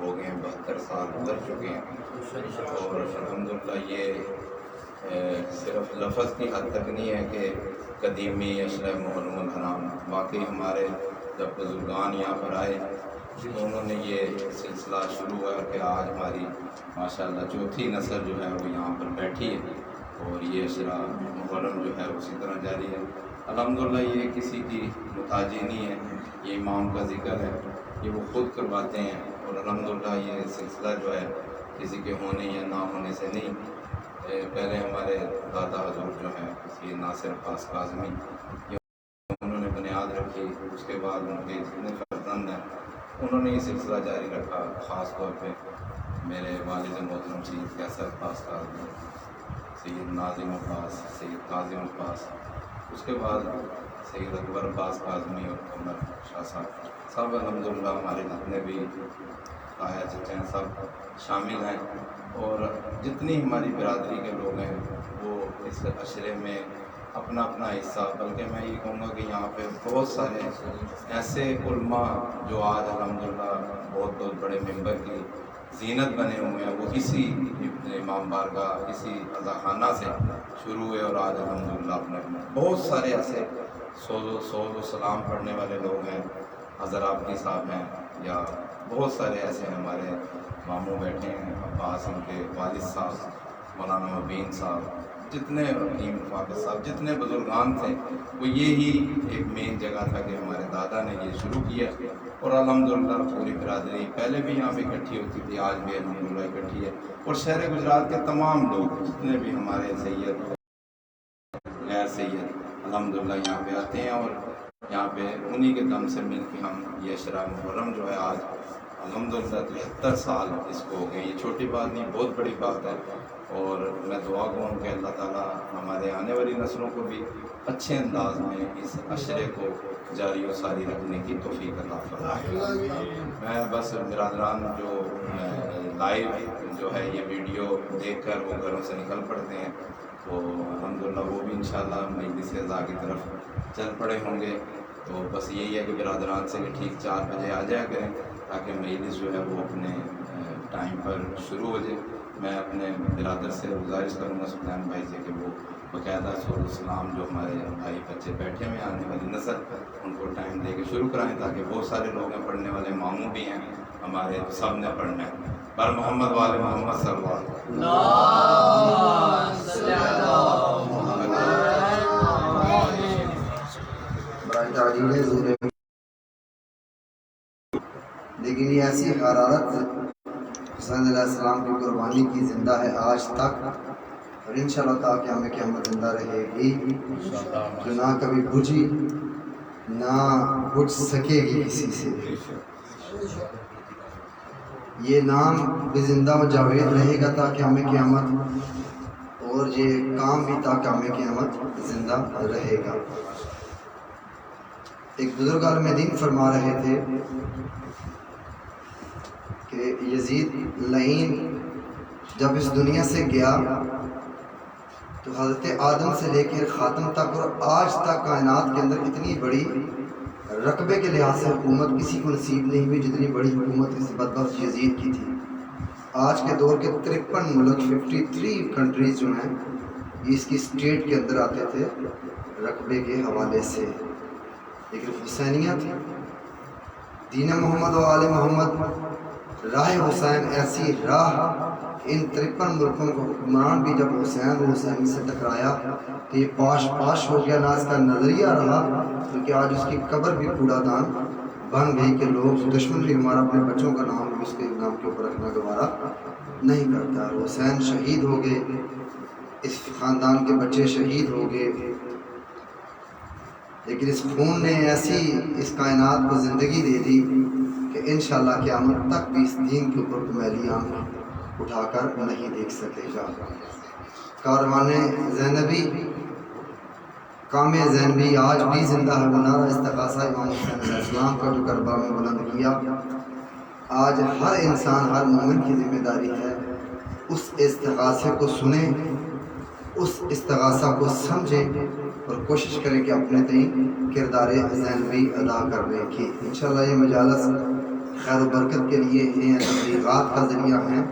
ہو گئے ہیں، 72 سال گزر چکے ہیں، اور الحمدللہ یہ صرف لفظ کی حد تک نہیں ہے کہ قدیمی اشرح معلوم الحرام، واقعی ہمارے جب بزرگان یہاں پر آئے تو انہوں نے یہ سلسلہ شروع ہوا کہ آج ہماری ماشاءاللہ چوتھی نسل جو ہے وہ یہاں پر بیٹھی ہے، اور یہ اشرا محرم جو ہے اسی طرح جاری ہے۔ الحمدللہ یہ کسی کی محتاجی نہیں ہے، یہ امام کا ذکر ہے، یہ وہ خود کرواتے ہیں، اور الحمدللہ یہ سلسلہ جو ہے کسی کے ہونے یا نہ ہونے سے نہیں۔ پہلے ہمارے دادا حضور جو ہیں یہ ناصر عباس کاظمی، انہوں نے بنیاد رکھی، اس کے بعد ان کے جتنے فرزند ہیں انہوں نے یہ سلسلہ جاری رکھا، خاص طور پہ میرے والد محترم سید کیسر عباس کاظمی، سید ناظم عباس، سید کاظم عباس، اس کے بعد سید اکبر عباس کاظمی اور عمر شاہ صاحب، سب الحمدللہ ہمارے جتنے بھی آیا چچے ہیں سب شامل ہیں، اور جتنی ہماری برادری کے لوگ ہیں وہ اس اشرے میں اپنا اپنا حصہ، بلکہ میں یہ کہوں گا کہ یہاں پہ بہت سارے ایسے علماء جو آج الحمدللہ بہت بہت بڑے ممبر کی زینت بنے ہوئے ہیں، وہ اسی امام بارگاہ، اسی عزا خانہ سے شروع ہوئے، اور آج الحمدللہ اپنے بہت سارے ایسے سول و سلام پڑھنے والے لوگ ہیں، حضرات کی صاحب ہیں، یا بہت سارے ایسے ہمارے ماموں بیٹھے ہیں، عباس ان کے والد صاحب، مولانا مبین صاحب، جتنے حکیم فاضل صاحب، جتنے بزرگان تھے، وہ یہی ایک مین جگہ تھا کہ ہمارے دادا نے یہ شروع کیا، اور الحمدللہ پوری برادری پہلے بھی یہاں پہ اکٹھی ہوتی تھی، آج بھی الحمدللہ اکٹھی ہے، اور شہر گجرات کے تمام لوگ جتنے بھی ہمارے سید غیر سید الحمدللہ یہاں پہ آتے ہیں، اور یہاں پہ انہی کے دم سے مل کے ہم یہ اشرا محرم جو ہے آج الحمدللہ 73 سال اس کو ہو گئے، یہ چھوٹی بات نہیں، بہت بڑی بات ہے، اور میں دعا کروں کہ اللہ تعالیٰ ہمارے آنے والی نسلوں کو بھی اچھے انداز میں اس اشرے کو جاری و ساری رکھنے کی توفیق عطا فرمائے۔ میں بس برادران جو لائیو جو ہے یہ ویڈیو دیکھ کر وہ گھروں سے نکل پڑتے ہیں، تو الحمدللہ وہ بھی انشاءاللہ مجلس اعزاز کی طرف چل پڑے ہوں گے، تو بس یہی ہے کہ برادران سے کہ ٹھیک 4 بجے آ جایا کریں تاکہ مجلس جو ہے وہ اپنے ٹائم پر شروع ہو جائے۔ میں اپنے برادر سے گزارش کروں گا سفیان بھائی سے کہ وہ باقاعدہ سول السلام جو ہمارے بھائی بچے بیٹھے ہوئے آنے والی نسل ان کو ٹائم دے کے شروع کرائیں، تاکہ بہت سارے لوگ ہیں پڑھنے والے، ماموں بھی ہیں ہمارے، سب نے پڑھنا ہے۔ بر محمد والے محمد صلی اللہ علیہ وسلم۔ لیکن یہ ایسی حرارت حسین علیہ السلام کی قربانی کی زندہ ہے آج تک، اور انشاءاللہ تعالیٰ قیامت قیامت زندہ رہے گی، جو نہ کبھی بجھی نہ بجھ سکے گی کسی سے۔ یہ نام بھی زندہ و جاوید رہے گا تا قیامت قیامت، اور یہ کام بھی تا قیامت قیامت زندہ رہے گا۔ ایک بزرگ عالم دین فرما رہے تھے کہ یزید لعین جب اس دنیا سے گیا تو حضرت آدم سے لے کر خاتم تک اور آج تک کائنات کے اندر اتنی بڑی رقبے کے لحاظ سے حکومت کسی کو نصیب نہیں ہوئی جتنی بڑی حکومت اس بدبخت یزید کی تھی۔ آج کے دور کے 53 ملک 53 کنٹریز جو ہیں یہ اس کی اسٹیٹ کے اندر آتے تھے رقبے کے حوالے سے، لیکن حسینیت، دین محمد و آل محمد، راہ حسین ایسی راہ، ان 53 ملکوں کو حکمران بھی جب حسین و حسین سے ٹکرایا تو یہ پاش پاش ہو گیا، نہ اس کا نظریہ رہا، کیونکہ آج اس کی قبر بھی کوڑا دان بن گئی کہ لوگ دشمن بھی ہمارا اپنے بچوں کا نام بھی اس کے نام کے اوپر رکھنا گوارا نہیں کرتا۔ حسین شہید ہو گئے، اس خاندان کے بچے شہید ہو گئے، لیکن اس خون نے ایسی اس کائنات کو زندگی دے دی کہ انشاءاللہ قیامت تک بھی اس دین کے اوپر میلی آنکھ اٹھا کر نہیں دیکھ سکے گا۔ کاروان زینبی، کام زینبی آج بھی زندہ ہے، وہ نعرہ استغاثہ امام حسین علیہ السلام کا جو کربلا میں بلند کیا، آج ہر انسان، ہر مومن کی ذمہ داری ہے اس استغاثے کو سنیں، اس استغاثہ کو سمجھیں اور کوشش کریں کہ اپنے تئیں کردار زینبی ادا کرنے کی۔ انشاءاللہ یہ مجالس خیر و برکت کے لیے ہیں، تبلیغات کا ذریعہ ہیں،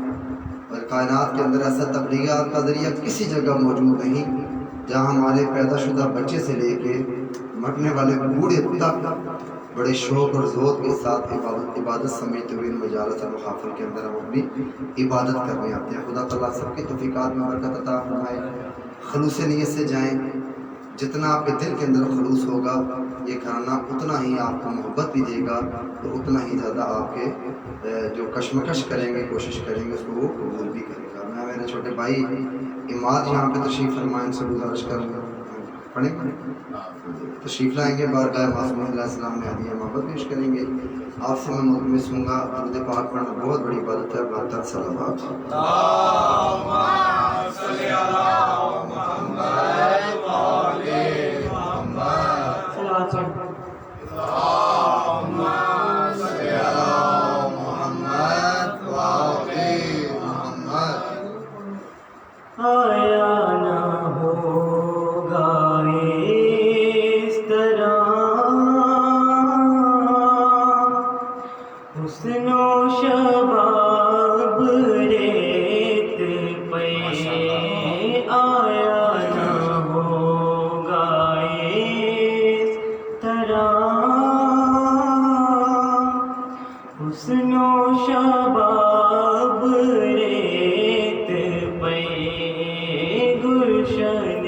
اور کائنات کے اندر ایسا تبلیغات کا ذریعہ کسی جگہ موجود نہیں جہاں ہمارے پیدا شدہ بچے سے لے کے مرنے والے بوڑھے تک بڑے شوق اور ذوق کے ساتھ عبادت سمجھتے ہوئے ان مجالس اور محافل کے اندر ہم اپنی عبادت کرنے آتے ہیں۔ خدا تعالیٰ سب کی توفیقات میں برکت عطا فرمائے، خلوص نیت سے جائیں، جتنا آپ کے دل کے اندر خلوص ہوگا یہ کرنا اتنا ہی آپ کو محبت بھی دے گا، تو اتنا ہی زیادہ آپ کے جو کشمکش کریں گے، کوشش کریں گے، اس کو وہ قبول بھی کرے گا۔ میں میرے چھوٹے بھائی اماد یہاں پہ تشریف فرمائیں، ان سے گزارش کروں گا پڑھیں تشریف لائیں گے، بارگاہ معصوم علیہ السلام میں ہدیہ محبت پیش کریں گے۔ آپ سے میں ملتمس ہوں گا، درود پاک پڑھنا بہت بڑی عبادت ہے، اللہ تعالیٰ صلوات۔ اللہم صلی علی محمد و آل محمد، اللہم صلی علی محمد و آل محمد۔ آیا نہ ہوگا اس طرح حسن و شباب ریت پہ، آیا نہ ہوگا اس طرح حسن و شباب ریت پہ، گلشن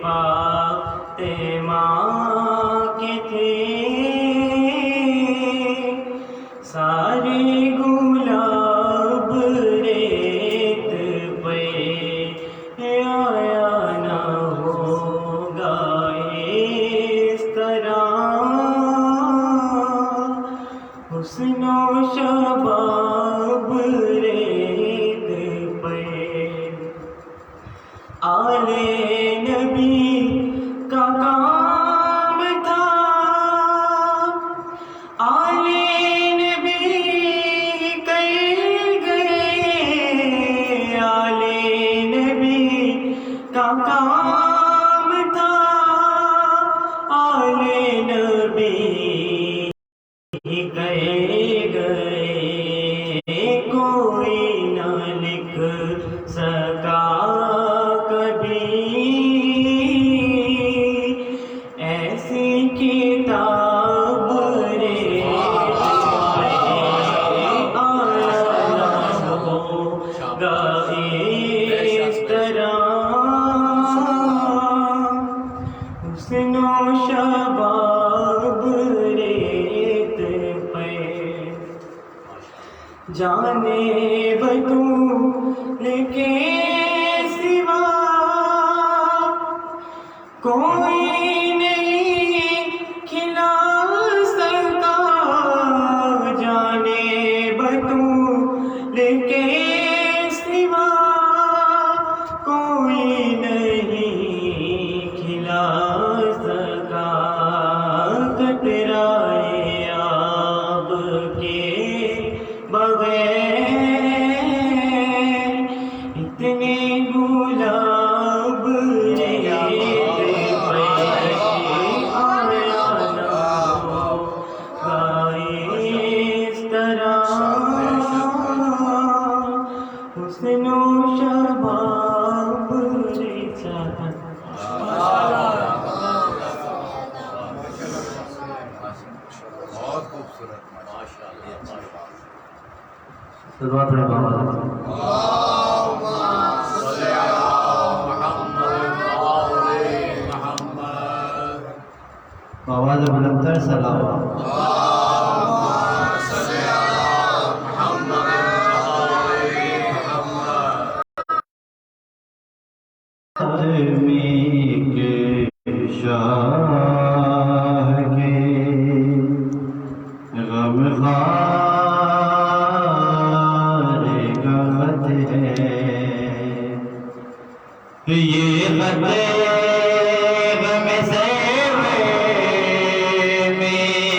فاطمہ کے تھے سارے گلاب ریت پہ، آیا نہ ہوگا اس طرح حسن و شباب ریت پہ۔ آل نبی کا کام تھا، آل نبی کر گئے، آل نبی کا کام تھا، آل نبی کہے گئے، کوئی نہ لکھ سکا کبھی ایسی کتاب ریت پہ، آیا نہ ہوگا اس طرح حسن و شباب ریت پہ۔ جانے بطول کے سوا کوئی نہیں کھلا سکا، جانے بطول کے سوا کوئی نہیں کھلا سکا، قطرۂ آب کے بغیر اتنے گلاب ریت پہ، آیا نہ ہوگا اس طرح حسن و شباب ریت پہ۔ بہت خوبصورت، ماشاءاللہ۔ صلوات پڑھیں بابا۔ اللہم صلی علی محمد و آل محمد، آواز بلندتر صلوات۔ اللہم صلی علی محمد و آل محمد۔ آدمی کے شاہ کے غم خار غمت ہے، یہ غم سے میں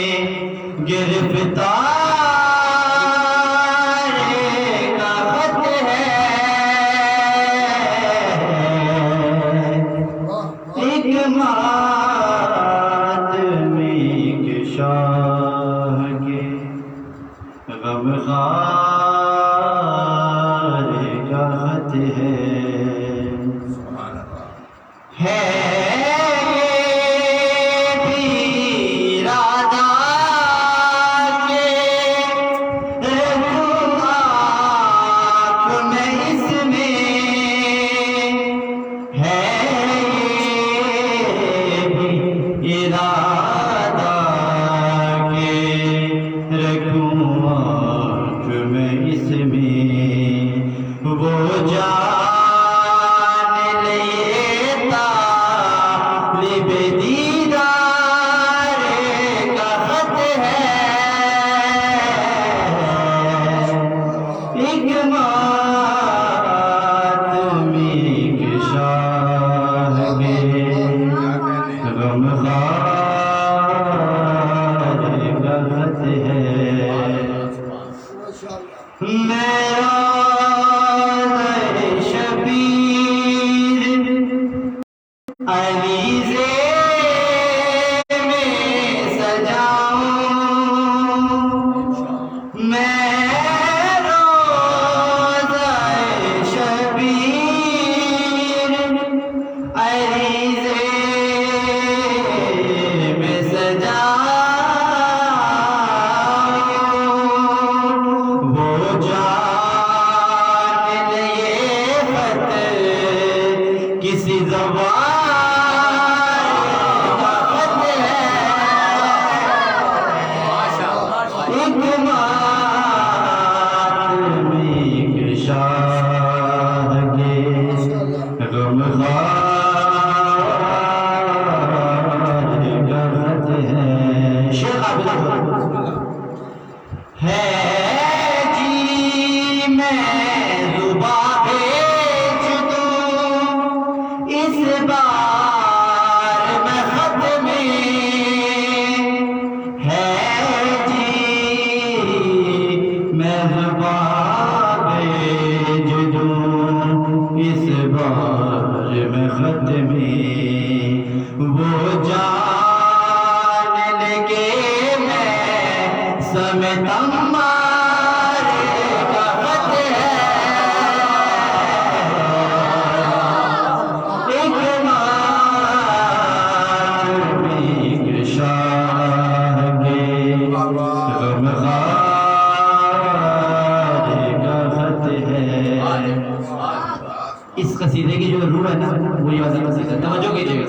اس قصیدے کی جو روح ہے نا وہ یہ والی قصیدہ، توجہ کیجئے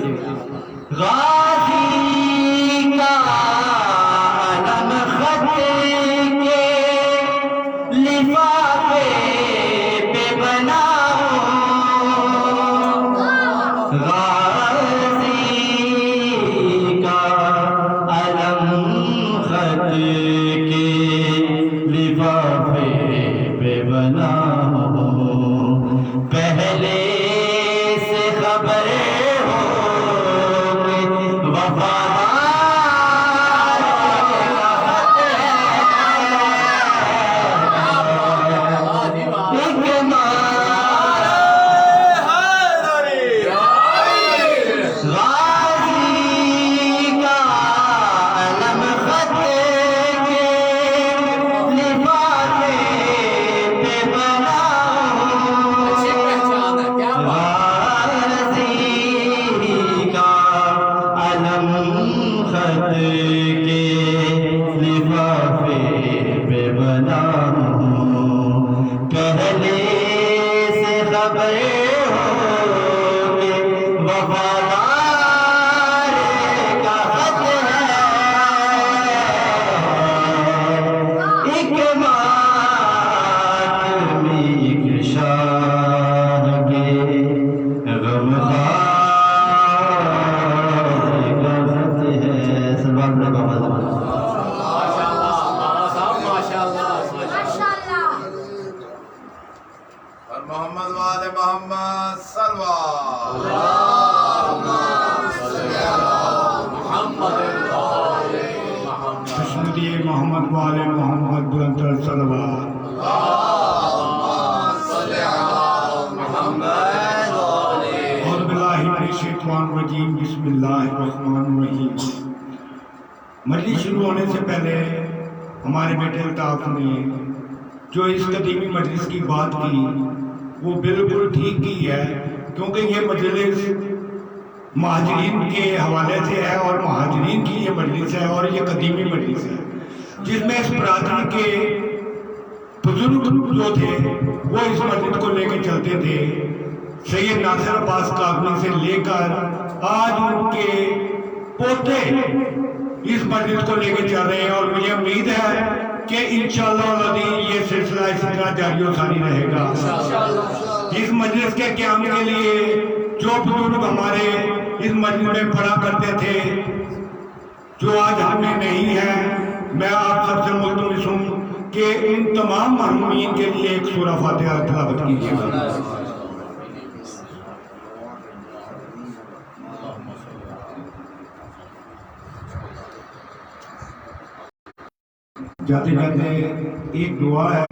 غازی کا علم خط کے لفافے پہ بناؤ، غازی کا علم خط کے لفافے پہ بناؤ، پہلے سے خبر ہو کہ وفادار غازی کا علم خط کے لفافے پہ بناؤ، غازی کا علم خط کے لفافے پہ بناؤ، پہلے سے خبر ہو کہ وفادار کا خط ہے، ایک ماتمی ایک شاہ کے غمخوار کا خط ہے۔ سلوات پڑھو بابا زبان۔ اور محمد وآل محمد صلوات حشمتی محمد والے محمد بلندر صلوات۔ اعوذ باللہ من الشیطان الرجیم، بسم اللہ الرحمن الرحیم۔ مجلس شروع ہونے سے پہلے ہمارے بیٹے الطاف نے جو اس قدیمی مجلس کی بات کی وہ بالکل ٹھیک کی ہے، کیونکہ یہ مجلس مہاجرین کے حوالے سے ہے اور مہاجرین کی یہ مجلس ہے اور یہ قدیمی مجلس ہے جس میں اس برادری کے بزرگ جو تھے وہ اس مسجد کو لے کے چلتے تھے. سید ناصر عباس کاظمی سے لے کر آج ان کے پوتے اس مسجد کو لے کے چل رہے ہیں اور مجھے امید ہے کہ انشاءاللہ العظیم یہ سلسلہ اسی طرح جاری و ساری رہے گا. اس مجلس کے قیام کے لیے جو بزرگ ہمارے اس مجلس میں پڑھا کرتے تھے جو آج ہمیں نہیں ہے، میں آپ سب سے ملتمس ہوں کہ ان تمام مرحومین کے لیے ایک سورہ فاتحہ تلاوت کیجیے گا. جاتے جاتے ایک دعا ہے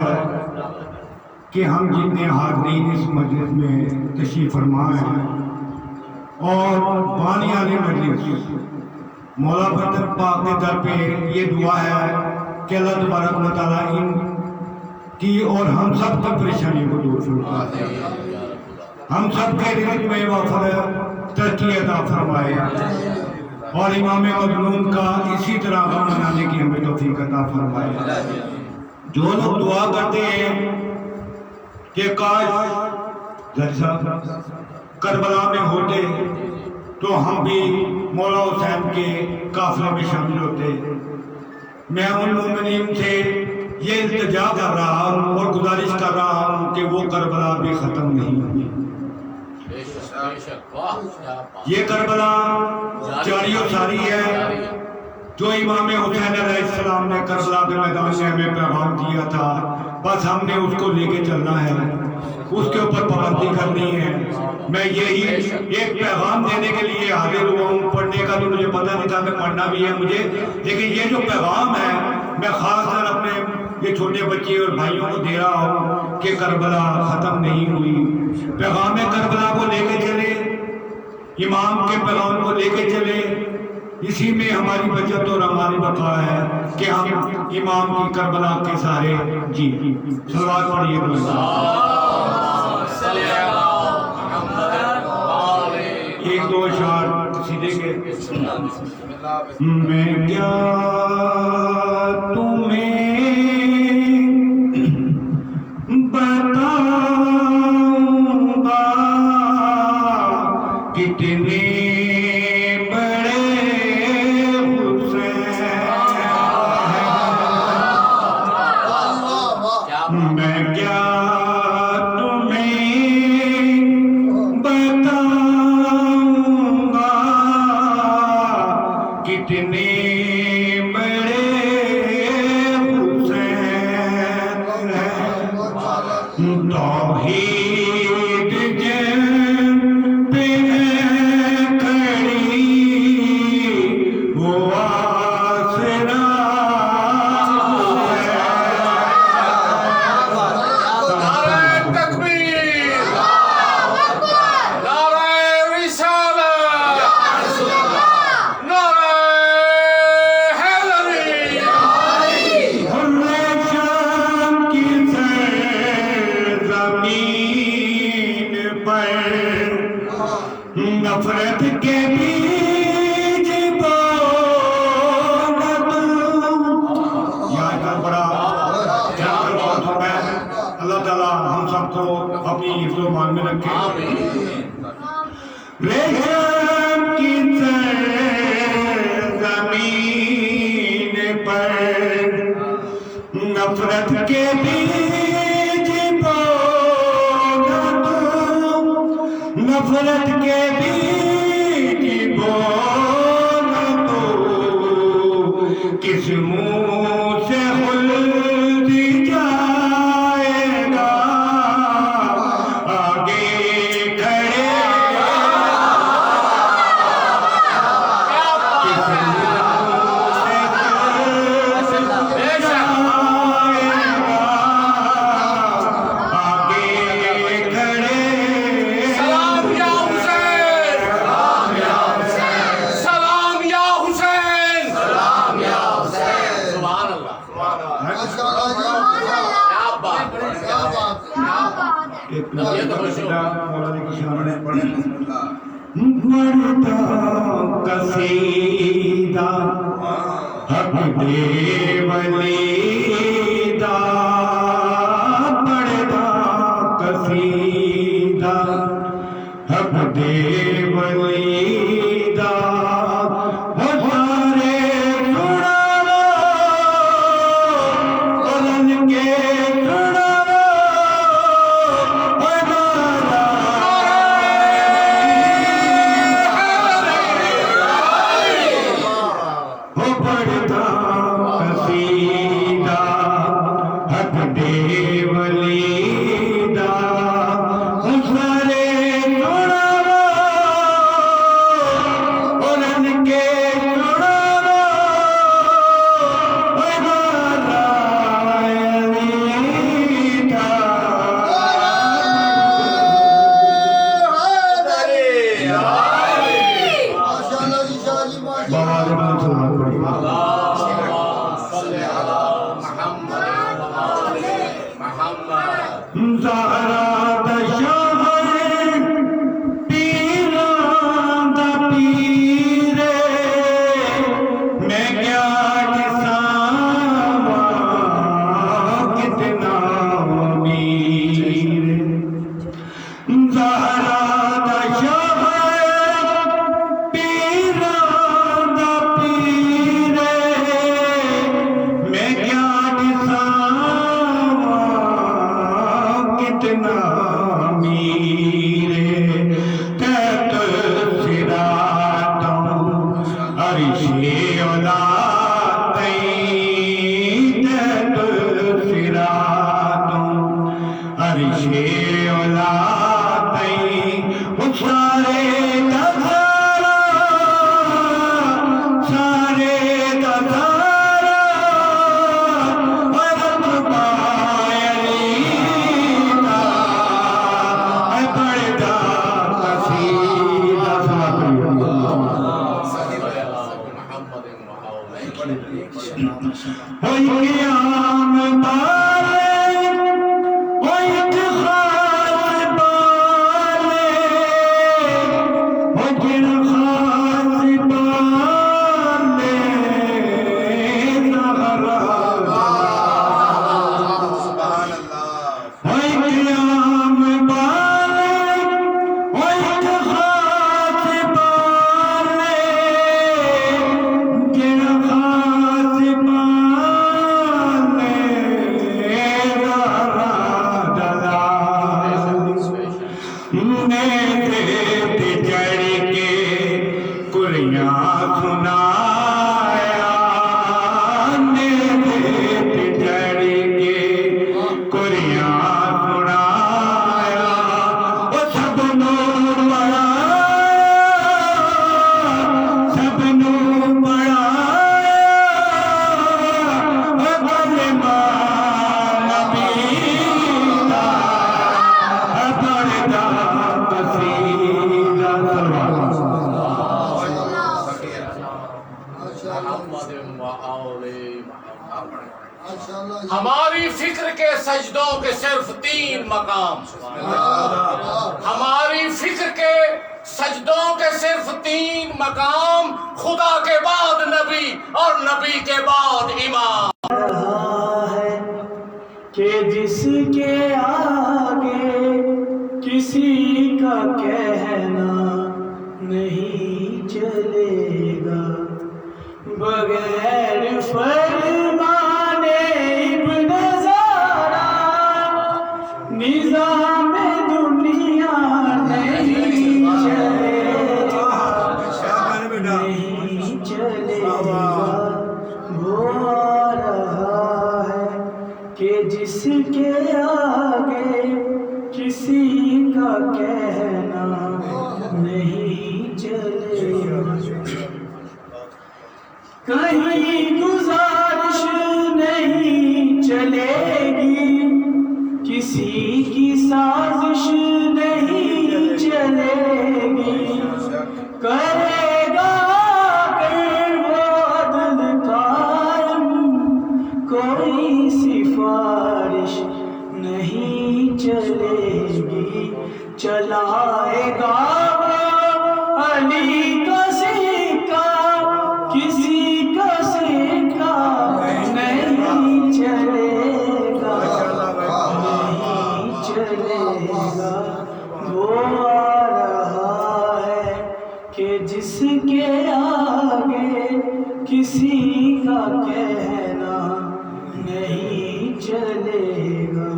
کہ ہم جتنے حاضرین اس مجلس میں تشریف فرما ہیں اور بانیان مجلس مولا فتح پاک کے در پہ یہ دعا ہے کہ اللہ تبارک و تعالیٰ ان کی اور ہم سب کی پریشانی کو دور فرمائے، ہم سب کے رزق میں وفر ترقی عطا فرمائے اور امام مظلوم کا اسی طرح غم منانے کی ہمیں توفیق عطا فرمائے. جو لوگ دعا کرتے ہیں کہ کاش صاحب کربلا میں ہوتے تو ہم بھی مولا حسین کے قافلے میں شامل ہوتے، میں ان مومنین سے یہ التجا کر رہا ہوں اور گزارش کر رہا ہوں کہ وہ کربلا بھی ختم نہیں ہوئی. یہ کربلا جاری و ساری ہے جو امام حسین علیہ السلام نے کربلا کے میدان میں ہمیں پیغام دیا تھا، بس ہم نے اس کو لے کے چلنا ہے، اس کے اوپر پابندی کرنی ہے. میں یہی ایک پیغام دینے کے لیے حاضر ہوا ہوں. پڑھنے کا تو مجھے پتہ نہیں تھا کہ پڑھنا بھی ہے مجھے، لیکن یہ جو پیغام ہے میں خاص کر اپنے یہ چھوٹے بچے اور بھائیوں کو دے رہا ہوں کہ کربلا ختم نہیں ہوئی. پیغام کربلا کو لے کے چلے، امام کے پیغام کو لے کے چلے، اسی میں ہماری بچت اور ہماری بقا ہے کہ ہم امام کی کربلا کے سہارے جی صلوات پڑھیے. ایک دو اشعار سیدھے کے. میں کیا تمہیں بتاؤں گا کتنے بڑے حسین، میں کیا کتنے بڑے حسین ہیں. توحید جن پہ کھڑی وہ آسرا ہے. نعرہ تکبیر، نعرہ رسالت، نعرہ حیدری. شام کی زمین پر نفرت کے بیج بو یہاں بڑا اللہ تعالیٰ ہم سب کو اپنی حفظ و مان میں رکھے. ریحان کی زمین پر نفرت کے بیج بونا تو، نفرت کے بیج بونا تو، کس منہ سے خلد جائے گا آگے کھڑے. کس منہ سے خلد سلام یا حسین، سلام یا حسین، سلام یا حسین. سبحان اللہ، کیا بات ہے، کیا بات ہے. مولانا کی شان ہے. مرتا قصیدہ حق دے ولیدہ پڑھتا قصیدہ حق دے ولیدہ وہ سارے سناوا قرآن کے سناوا وہ پڑھتا قصیدہ حق دے ولیدہ وہ سارے سناوا قرآن کے سناوا زہرا دا شہر پیراں دا پیرے میں کیا کساواں کتنا امیر زہرا دا شہر پیراں دا پیرے میں کیا کساواں کتنا امیر تحت صراطوں عرش اولا تحت صراطوں عرش اولا وہ سارے دا سارا سارے دا سارا ورد پایلیدہ اے پڑھتا قصیدہ وہی قیام پالے وہی اتخاذ پالے وہ جن خاص پالے وہی قیام پالے وہی اتخاذ پالے جن خاص پالے چڑھ کے کلیاں سنایا چڑھ کے کلیاں سنایا وہ سب نو پڑھایا سب نو پڑھایا کلمہ نبی دا پڑھتا قصیدہ ہماری فکر کے سجدوں کے صرف 3 مقام ہماری فکر کے سجدوں کے صرف 3 مقام خدا کے بعد نبی اور نبی کے بعد امام کہ جس کے آگے کسی کا کہنا نہیں چلے گا بغیر فرمانے ابن زارا نظام دنیا نہیں چلے گا نہیں چلے گا وہ آ رہا ہے کہ جس کے آگے کسی کا کہنا نہیں چلے گا کہیں گزارش نہیں چلے گی کسی کی سازش نہیں چلے گی کرے گا اگر وہ عدل قائم کوئی سفارش نہیں چلے گی چلائے گا علی کا سکہ کسی کا سکہ نہیں چلے گا، نہیں چلے گا۔ وہ آ رہا ہے کہ جس کے آگے کسی کا کہنا نہیں چلے گا،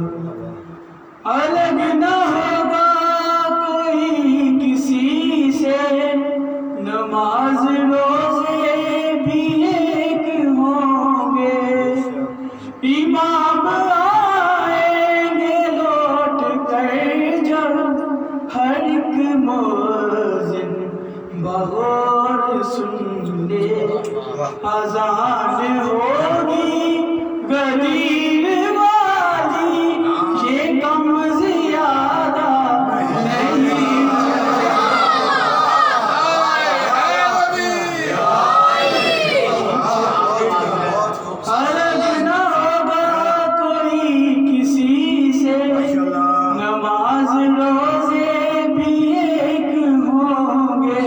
الگ نہ ہوگا کوئی کسی سے، نماز روزے بھی ایک ہوں گے، امام آئیں گے لوٹ کر جب، ہر ایک مؤذن بغور سن لے، اذان ہوگی غدیر والی، یہ کم زیادہ نہیں الگ نہ ہوگا کوئی کسی سے، نماز روزے بھی ایک ہوں گے،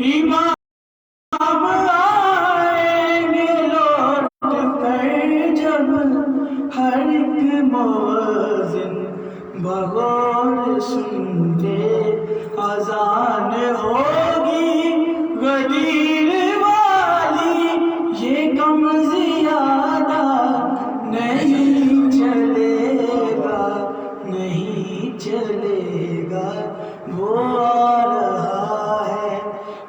امام آئیں گے لوٹ کر جب، ہر ایک مؤذن بغور سن لے، اذان ہوگی غدیر والی، یہ کم زیادہ نہیں چلے گا، نہیں چلے گا۔ وہ آ رہا ہے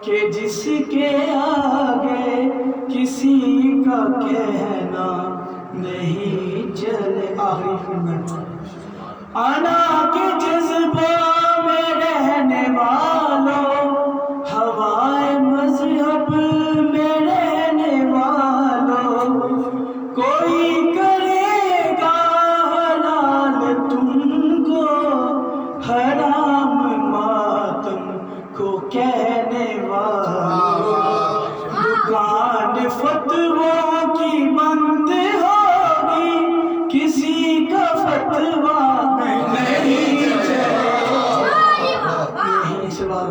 کہ جس کے آگے کسی کا کہنا نہیں چلے۔ آخری منٹ انا کے جذبوں میں رہنے والوں، ہوائے مذہب میں رہنے والوں، کوئی کرے گا حلال تم کو، حرام ماتم کو کہنے والوں، دکان فتووں کی بند ہوگی، کسی کا فتوا نہیں چلے نہیں سوال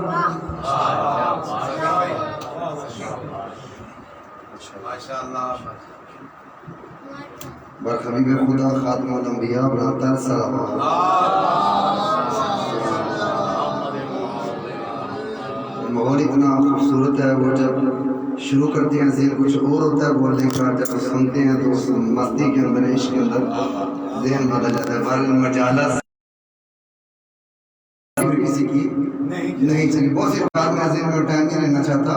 ماشاء اللہ۔ برحبیب خدا خاتم الانبیاء براتر صلوات۔ ماحول اتنا خوبصورت ہے، وہ جب شروع کرتے ہیں ذہن کچھ اور ہوتا ہے بولنے کا، جب سنتے ہیں تو اس مستی کے اندر، عشق کے اندر ذہن بدل جاتا ہے۔ بل مجالس کسی کی نہیں چلی، بہت سی بات میں ذہن میں ٹائم نہیں لینا چاہتا،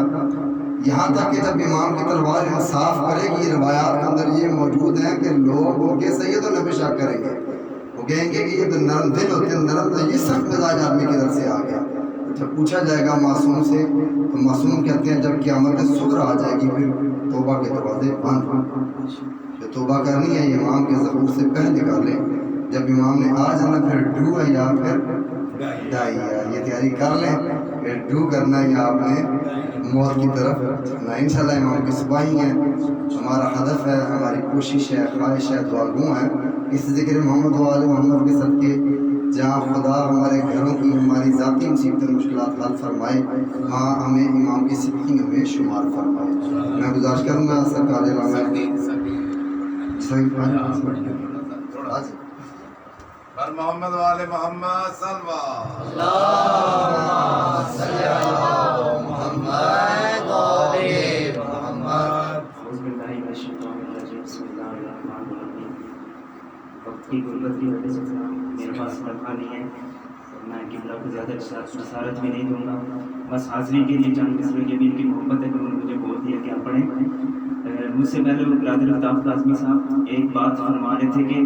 یہاں تک کہ جب امام کی تلوار انصاف کرے گی، روایات کے اندر یہ موجود ہیں کہ لوگ ان کے سید و نبی شک کریں گے، وہ کہیں گے کہ یہ تو نرم دل ہوتے ہیں، نرم تو یہ سخت مزاج آدمی کی طرف سے آ گیا۔ جب پوچھا جائے گا معصوم سے تو معصوم کہتے ہیں جب قیامت صغری آ جائے گی پھر توبہ کے دروازے بند، جو توبہ کرنی ہے یہ امام کے ظہور سے پہلے کر لیں، جب امام نے آ جانا پھر ڈو ہے یا پھر ڈائی ہے، یہ تیاری کر لیں، پھر ڈو کرنا ہے یا آپ نے موت کی طرف چلنا۔ انشاءاللہ امام کے سپاہی ہیں، ہمارا ہدف ہے، ہماری کوشش ہے، خواہش ہے، دعا گو ہیں اس ذکر محمد و آل محمد کے صدقے جہاں خدا ہمارے گھروں کی، ہماری ذاتی مصیبتیں مشکلات حل فرمائے، وہاں ہمیں امام کی سپاہیوں میں شمار فرمائے۔ میں گزارش کروں گا سرکار علامہ پر محمد والے محمد صلوہ وقت کی غربت کی وجہ سے میرے پاس لمحہ نہیں ہے، میں قبلہ کو زیادہ بصارت بھی نہیں دوں گا، بس حاضری کے لیے چند مصرے کے بھی ان کی محبت ہے کہ انہوں نے مجھے بول دیا کہ آپ پڑھیں۔ مجھ سے پہلے برادر الطاف کاظمی صاحب ایک بات فرما رہے تھے کہ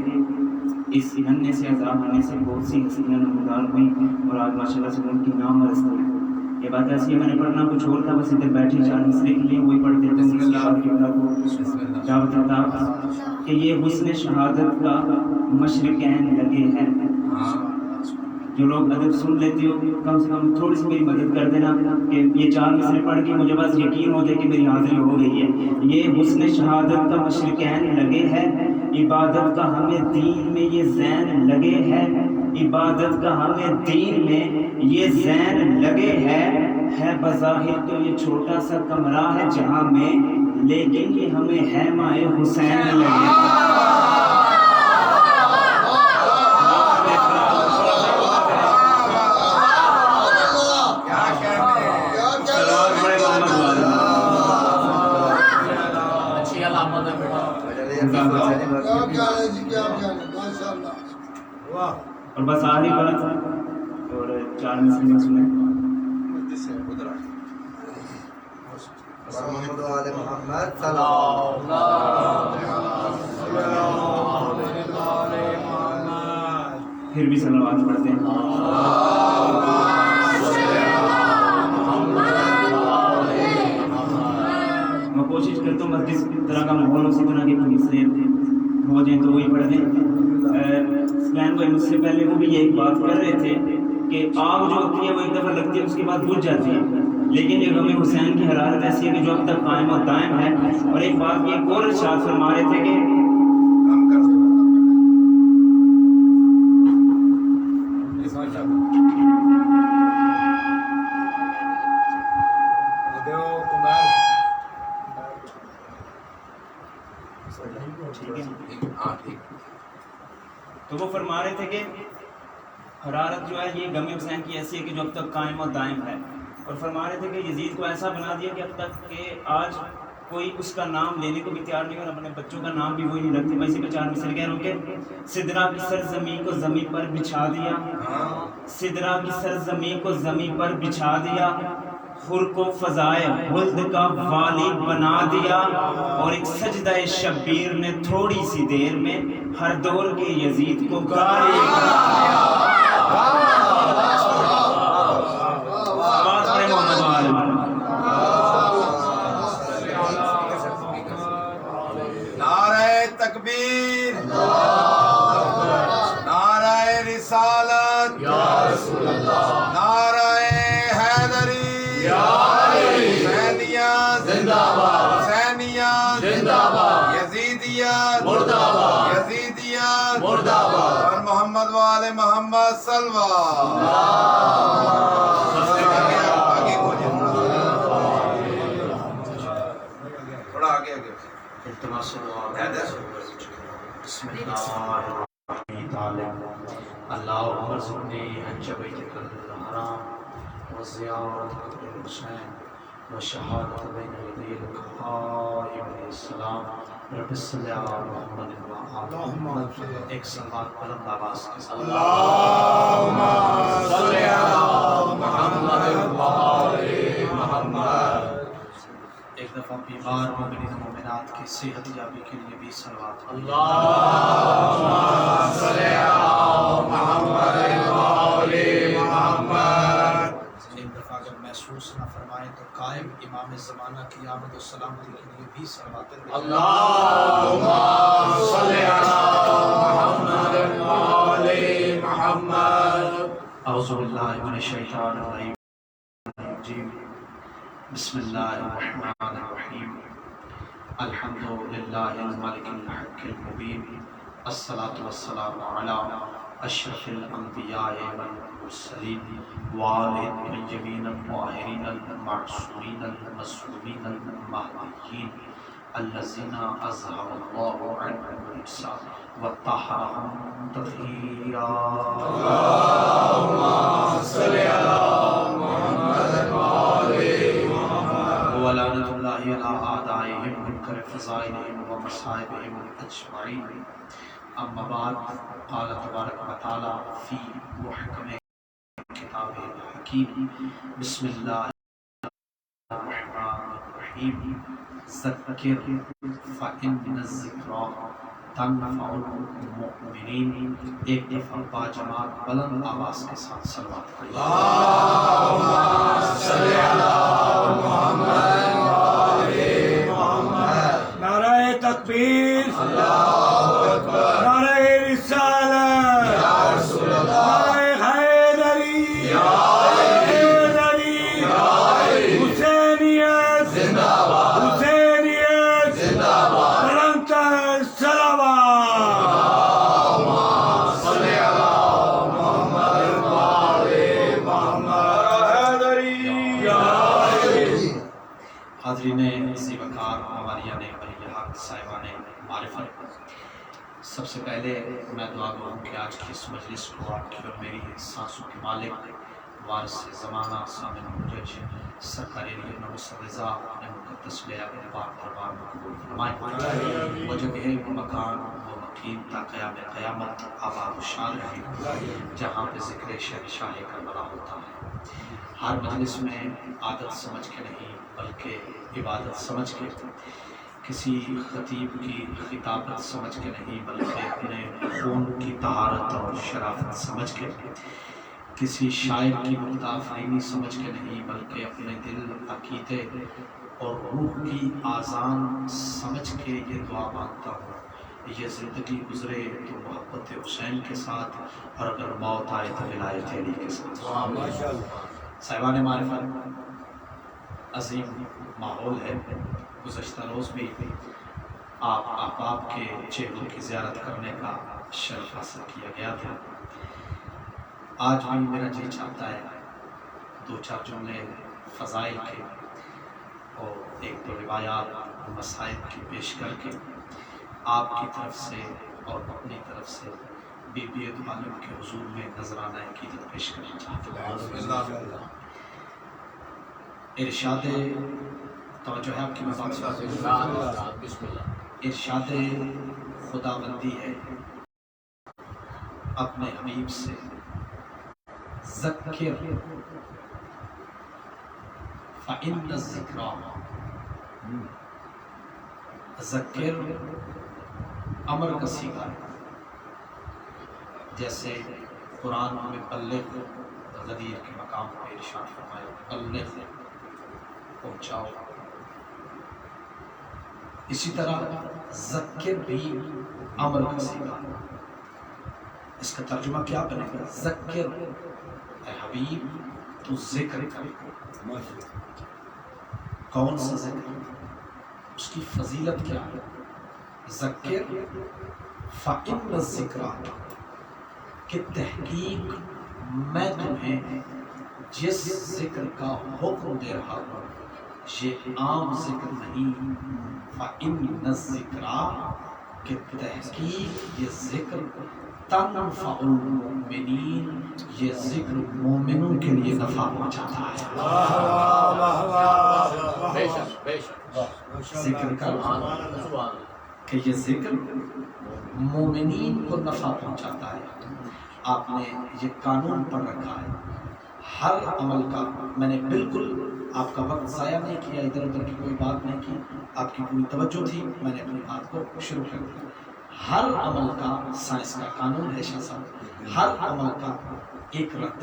اس ہننے سے عذاب ہونے سے بہت سی حسینہ نمودار ہوئی اور آج ماشاءاللہ سے ان کی نام رستے ہیں۔ یہ بات ایسی ہے، میں نے پڑھنا کچھ اور تھا، بس ادھر بیٹھے چار مصرے کے لیے وہی پڑھ دیتے ہیں۔ دعوت الطاف کہ یہ حسن شہادت کا مشرقین لگے ہیں، جو لوگ ادب سن لیتے ہو کم سے کم تھوڑی سی میری مدد کر دینا کہ یہ چار مصرے پڑھ کے مجھے بس یقین ہو جائے کہ میری حاضری ہو گئی ہے۔ یہ حسن شہادت کا مشرقین لگے ہیں، عبادت کا ہمیں دین میں یہ زین لگے ہے، عبادت کا ہمیں دین میں یہ زین لگے ہے، ہے بظاہر تو یہ چھوٹا سا کمرہ ہے جہاں میں، لیکن یہ ہمیں ہے مائے حسین لگے۔ اچھی علامت ہے بیٹا۔ اور بس آخری بات اور 4 مسلم سنیں۔ محمد و آل محمد صلی اللہ پھر بھی صلوات پڑھتے ہیں۔ میں کوشش کرتا ہوں بس جس طرح کا ماحول اسی طرح کے حصے ہو جائیں تو وہی پڑھ دیں۔ اسپین بھائی مجھ سے پہلے وہ بھی یہ ایک بات کر رہے تھے کہ آگ جو ہوتی ہے وہ ایک دفعہ لگتی ہے اس کے بعد بجھ جاتی ہے، لیکن یہ غم حسین کی حرارت ایسی ہے کہ جو اب تک قائم و دائم ہے۔ اور ایک بات یہ ایک اور ارشاد فرما رہے تھے کہ تو وہ فرما رہے تھے کہ حرارت جو ہے یہ غم حسین کی ایسی ہے کہ جو اب تک قائم و دائم ہے، اور فرما رہے تھے کہ یزید کو ایسا بنا دیا کہ اب تک کہ آج کوئی اس کا نام لینے کو بھی تیار نہیں، اور اپنے بچوں کا نام بھی وہی نہیں رکھتے۔ میں اسی پہ 4 مثال کہہ رہا ہوں کہ سدرا کی سرزمین کو زمین پر بچھا دیا، سدرا کی سرزمین کو زمین پر بچھا دیا، خور کو فضائے خلد کا والی بنا دیا، اور ایک سجدہ شبیر نے تھوڑی سی دیر میں ہر دور کے یزید کو گالی بنا دیا۔ بات پڑھیں محمد وآل۔ نعرہ تکبیر، نعرہ رسالت، نعرہ حیدری، حسینیت زندہ باد، حسینیت زندہ باد، یزیدیت مردہ باد، یزیدیت مردہ باد، اور محمد وآل محمد صلوات۔ آگے ہو جائے، تھوڑا آگے آگے۔ بسم اللہ اللہم ارزقنی حج بیتک الحرام وزیارت قبر الحسین وشہادت بین یدی القائم علیہ السلام رب صلی علی محمد وآل محمد۔ ایک صلوات بلند آواز کے ساتھ اللہم صلی علی محمد وآل محمد۔ ایک دفعہ بیمار مومنین و مومنات کی صحت یابی کے لیے بھی صلوات۔ اللہم صلی علی محمد وآل محمد۔ ایک دفعہ اگر محسوس نہ فرمائیں تو قائم امام زمانہ کی آمد و سلامتی کے لیے بھی صلوات۔ اللہم صلی علی محمد وآل محمد۔ اعوذ باللہ من الشیطان الرجیم، بسم اللہ الرحمن الرحیم، الحمد للہ الملک الحق المبین، الصلاة والسلام علی اشرف الانبیاء والمرسلین وآلہ الطیبین الطاہرین المعصومین المصطفین المہدیین الذین اذہب اللہ عنہم الرجس وطہرہم تطہیرا۔ اللہم صلی علی محمد وآل ولعنت اللہ علی اعدائہم منکر فضائلہم ومصائبہم اجمعین۔ اما بعد، قال تبارک و تعالی فی محکم کتاب الحکیم، بسم اللہ الرحمن الرحیم، ذکر فإن الذکریٰ تنفع المؤمنین۔ ایک دفعہ با جماعت بلند آواز کے ساتھ صلوات پڑھیں۔ اللہم صلی علی محمد وآل محمد۔ نعرہ تکبیر، اللہ اکبر، نعرہ رسالت، یا رسول اللہ، نعرہ حیدری، حیدری، حسینیت زندہ باد، حسینیت زندہ باد۔ بلندتر صلوات۔ اللہم صلی علی محمد وآل محمد۔ حیدری، معرفت، سب سے پہلے میں دعا گو ہوں کہ آج کی اس مجلس کو آپ کی اور میری سانسوں کے مالک وارث زمانہ سامع حجج سرکار رضا اپنے مقدس لیا کے پاک دربار میں قبول فرمائیں۔ وہ جگہ وہ مکان وہ مقیم تا قیام قیامت آباد و شاد رہے جہاں پہ ذکر شہنشاہ کربلا ہوتا ہے۔ ہر مجلس میں عادت سمجھ کے نہیں بلکہ عبادت سمجھ کے، کسی خطیب کی خطابت سمجھ کے نہیں بلکہ اپنے خون کی طہارت اور شرافت سمجھ کے، کسی شاعر کی متافرینی سمجھ کے نہیں بلکہ اپنے دل عقیدے اور روح کی آذان سمجھ کے یہ دعا مانگتا ہوں، یہ زندگی گزرے تو محبت حسین کے ساتھ اور اگر موت آئے تو ولایت علی کے ساتھ۔ صاحبان معرفت، عظیم ماحول ہے۔ گزشتہ روز بھی آپ احباب کے چہروں کی زیارت کرنے کا شرف حاصل کیا گیا تھا۔ آج بھی میرا جی چاہتا ہے دو چار جملے فضائل کے اور ایک دو روایات مسائل کی پیش کر کے آپ کی طرف سے اور اپنی طرف سے بی بی عالم کے حضور میں نذرانہ عقیدت پیش کرنا چاہتا ہوں۔ ارشاد توجہ ہے آپ کی بات سے، ارشاد خداوندی ہے اپنے حبیب سے، ذکر فإن الذکرى، ذکر امر کا صیغہ ہے، جیسے قرآن میں بلغ غدیر کے مقام پہ ارشاد فرمایا بلغ پہنچاؤ، اسی طرح ذکر بھی امر کا صیغہ ہے۔ اس کا ترجمہ کیا بنے گا؟ ذکر اے حبیب تو ذکر کر۔ کون سا ذکر؟ اس کی فضیلت کیا ہے؟ ذکر فإن الذکریٰ، کہ تحقیق میں تمہیں جس ذکر کا حکم دے رہا ہوں یہ عام ذکر نہیں، فإن الذکریٰ، کہ تحقیق یہ ذکر تنفع المؤمنین، یہ ذکر مومنوں کے لیے نفع پہنچاتا ہے۔ ذکر کا کہ یہ ذکر مومنین کو نفع پہنچاتا ہے۔ آپ نے یہ قانون پڑھ رکھا ہے ہر عمل کا، میں نے بالکل آپ کا وقت ضائع نہیں کیا، ادھر ادھر کی کوئی بات نہیں کی، آپ کی پوری توجہ تھی، میں نے اپنی بات کو شروع کر دیا۔ ہر عمل کا سائنس کا قانون ہے شاہ صاحب، ہر عمل کا ایک رد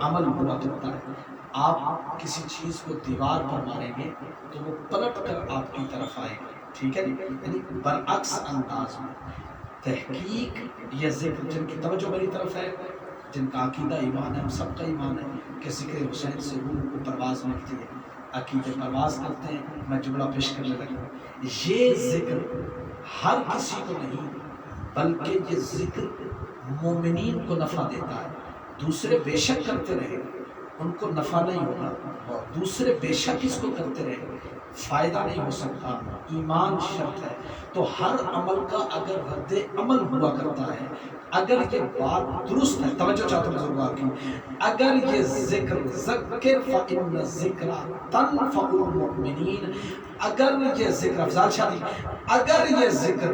عمل ہوا کرتا ہے۔ آپ کسی چیز کو دیوار پر ماریں گے تو وہ پلٹ کر آپ کی طرف آئے گا، ٹھیک ہے، یعنی برعکس انداز میں۔ تحقیق یہ ذکر، جن کی توجہ میری طرف ہے، جن کا عقیدہ ایمان ہے، ہم سب کا ایمان ہے کہ ذکر حسین سے روح کو پرواز ملتی ہے، عقیدے پرواز کرتے ہیں۔ میں جملہ پیش کرنے لگا، یہ ذکر ہر کسی کو نہیں بلکہ یہ ذکر مومنین کو نفع دیتا ہے۔ دوسرے بے شک کرتے رہے ان کو نفع نہیں ہوگا، دوسرے بے شک اس کو کرتے رہے فائدہ نہیں ہو سکتا، ایمان شرط ہے۔ تو ہر عمل کا اگر رد عمل ہوا کرتا ہے، اگر یہ بات درست ہے، توجہ چاہتا ہوں بزرگوں کی، اگر یہ ذکر ذکر فإن الذکریٰ تنفع المؤمنین، اگر یہ ذکر افضال شادی، اگر یہ ذکر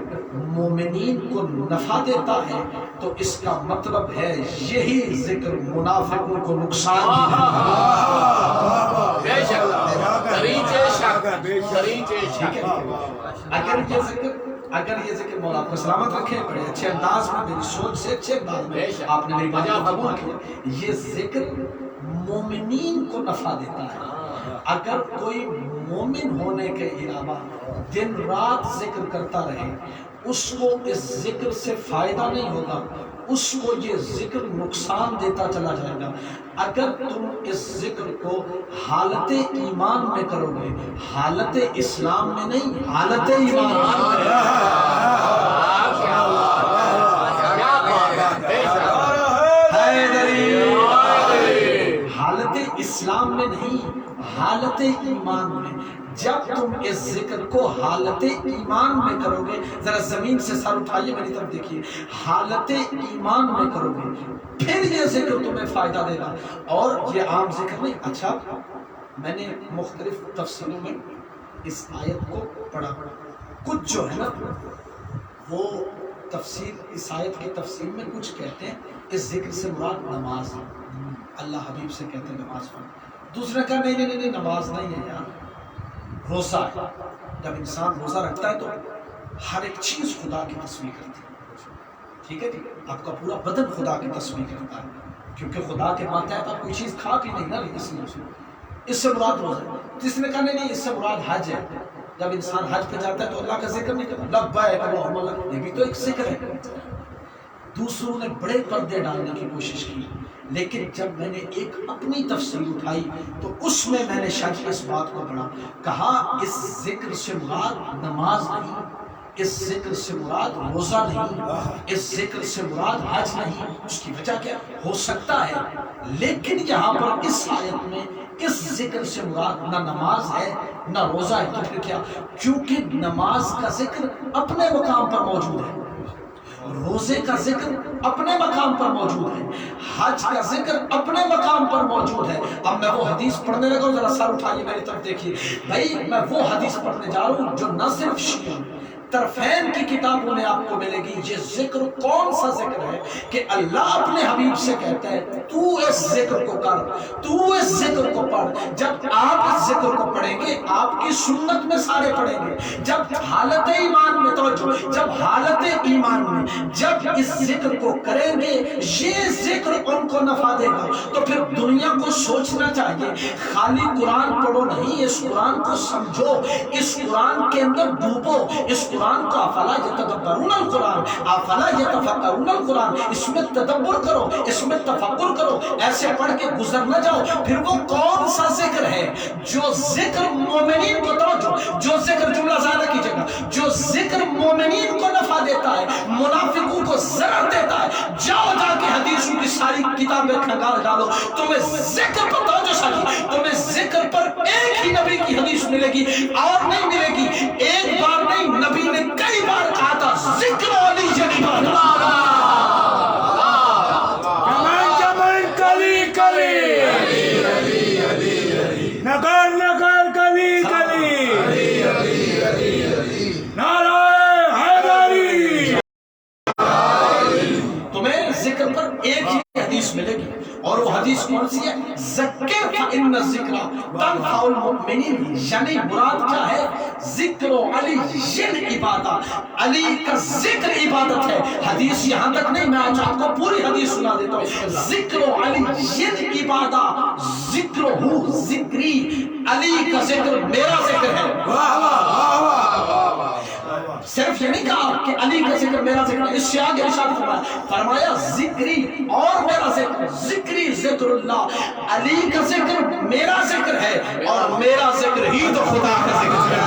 مومنین کو نفع دیتا ہے تو اس کا مطلب ہے یہی ذکر منافقوں کو نقصان اگر یہ ذکر مولا آپ کو سلامت رکھے، بڑے اچھے انداز میں میری سوچ سے اچھے انداز میں آپ نے میری بات کو قبول کیا، یہ ذکر مومنین کو نفع دیتا ہے۔ اگر کوئی مومن ہونے کے علاوہ دن رات ذکر کرتا رہے، اس کو اس ذکر سے فائدہ نہیں ہوگا، اس کو یہ ذکر نقصان دیتا چلا جائے گا۔ اگر تم اس ذکر کو حالت ایمان میں کرو گے، حالت اسلام میں نہیں، حالت ایمان میں، حالت اسلام میں نہیں، حالت ایمان میں. جب تم اس ذکر کو حالت ایمان میں کرو گے، ذرا زمین سے سر اٹھائیے میری طرف دیکھیے، حالت ایمان میں کرو گے پھر یہ ذکر تمہیں فائدہ دے گا، اور یہ عام ذکر نہیں. اچھا میں نے مختلف تفسیروں میں اس آیت کو پڑھا، کچھ جو ہے نا وہ تفسیر اس آیت کی تفسیر میں کچھ کہتے ہیں اس ذکر سے مراد نماز ہے، اللہ حبیب سے کہتے ہیں نماز پڑھ. دوسرے کہا نہیں نماز نہیں ہے یار، روزہ ہے. جب انسان روزہ رکھتا ہے تو ہر ایک چیز خدا کی تصویر کرتی ہے. ٹھیک ہے آپ کا پورا بدن خدا کی تصویر کرتا ہے، کیونکہ خدا کے ماتحت آپ کوئی چیز کھا کے نہیں نا، اس سے مراد روزہ ہے. جس نے کہا نہیں اس سے مراد حج ہے. جب انسان حج پہ جاتا ہے تو اللہ کا ذکر نہیں کرتا، لبیک اللہم لبیک، یہ بھی تو ایک ذکر ہے. دوسروں نے بڑے پردے ڈالنے کی کوشش کی، لیکن جب میں نے ایک اپنی تفسیر اٹھائی تو اس میں نے شاید اس بات کو پڑھا، کہا اس ذکر سے مراد نماز نہیں، اس ذکر سے مراد روزہ نہیں، اس ذکر سے مراد حج نہیں. اس کی وجہ کیا ہو سکتا ہے، لیکن یہاں پر اس آیت میں اس ذکر سے مراد نہ نماز ہے نہ روزہ ہے. تو پھر کیا؟ کیونکہ نماز کا ذکر اپنے مقام پر موجود ہے، روزے کا ذکر اپنے مقام پر موجود ہے، حج کا ذکر اپنے مقام پر موجود ہے. اب میں وہ حدیث پڑھنے لگا ہوں، ذرا سر اٹھائیے میری طرف دیکھیے بھائی، میں وہ حدیث پڑھنے جا رہا ہوں جو نہ صرف شیعہ طرفین کی کتابوں میں آپ کو ملے گی. یہ ذکر کون سا ذکر ہے کہ اللہ اپنے حبیب سے کہتا ہے تو اس ذکر کو کر، تو اس ذکر کو پڑھ. جب آپ اس ذکر کو پڑھیں گے آپ کی سنت میں سارے پڑھیں گے. جب حالت ایمان میں توجہ، جب حالت ایمان میں جب اس ذکر کو کریں گے یہ ذکر ان کو نفع دے گا. تو پھر دنیا کو سوچنا چاہیے خالی قرآن پڑھو نہیں، اس قرآن کو سمجھو، اس قرآن کے اندر ڈوبو، اس قرآن کو افلا یتدبرون القرآن افلا یتفکرون القرآن، اس میں تدبر کرو، اس میں تفکر کرو. ایسے پڑھ کے گزر نہ جاؤ. پھر وہ کون سا ذکر ہے جو ذکر مومنین کو توجہ، جو ذکر جملہ زیادہ کیجئے گا، جو ذکر مومنین کو نفع دیتا ہے منافقوں کو ضرر دیتا ہے. جاؤ جا کے حدیثوں کی ساری کتابیں کھنگال ڈالو، تمہیں ذکر پر توجہ چاہیے، تمہیں ذکر پر ایک ہی نبی کی حدیث ملے گی اور نہیں ملے گی. ایک بار نہیں، نبی نے کئی بار کہا تھا ذکر علی جنیبہ کلی کلی نگر نگر کلی کلی نعرہ حیدری. تمہیں ذکر پر ایک ہی حدیث ملے گی، اور وہ حدیث کون سی ہے؟ ذکر فإن الذکر تنفع المؤمنین. یعنی مراد کیا ہے؟ ذکر علی عبادت، علی کا ذکر عبادت ہے. حدیث یہاں تک نہیں، میں آج آپ کو پوری حدیث سنا دیتا ہوں. ذکر علی عبادت، ذکر ذکری، علی کا ذکر میرا ذکر ہے. صرف یہ نہیں کہا کہ علی کا ذکر میرا ذکر ہے، اس سے آگے ارشاد فرمایا ذکری اور میرا ذکر، ذکری ذکر اللہ، علی کا ذکر میرا ذکر ہے اور میرا ذکر ہی تو خدا کا ذکر ہے.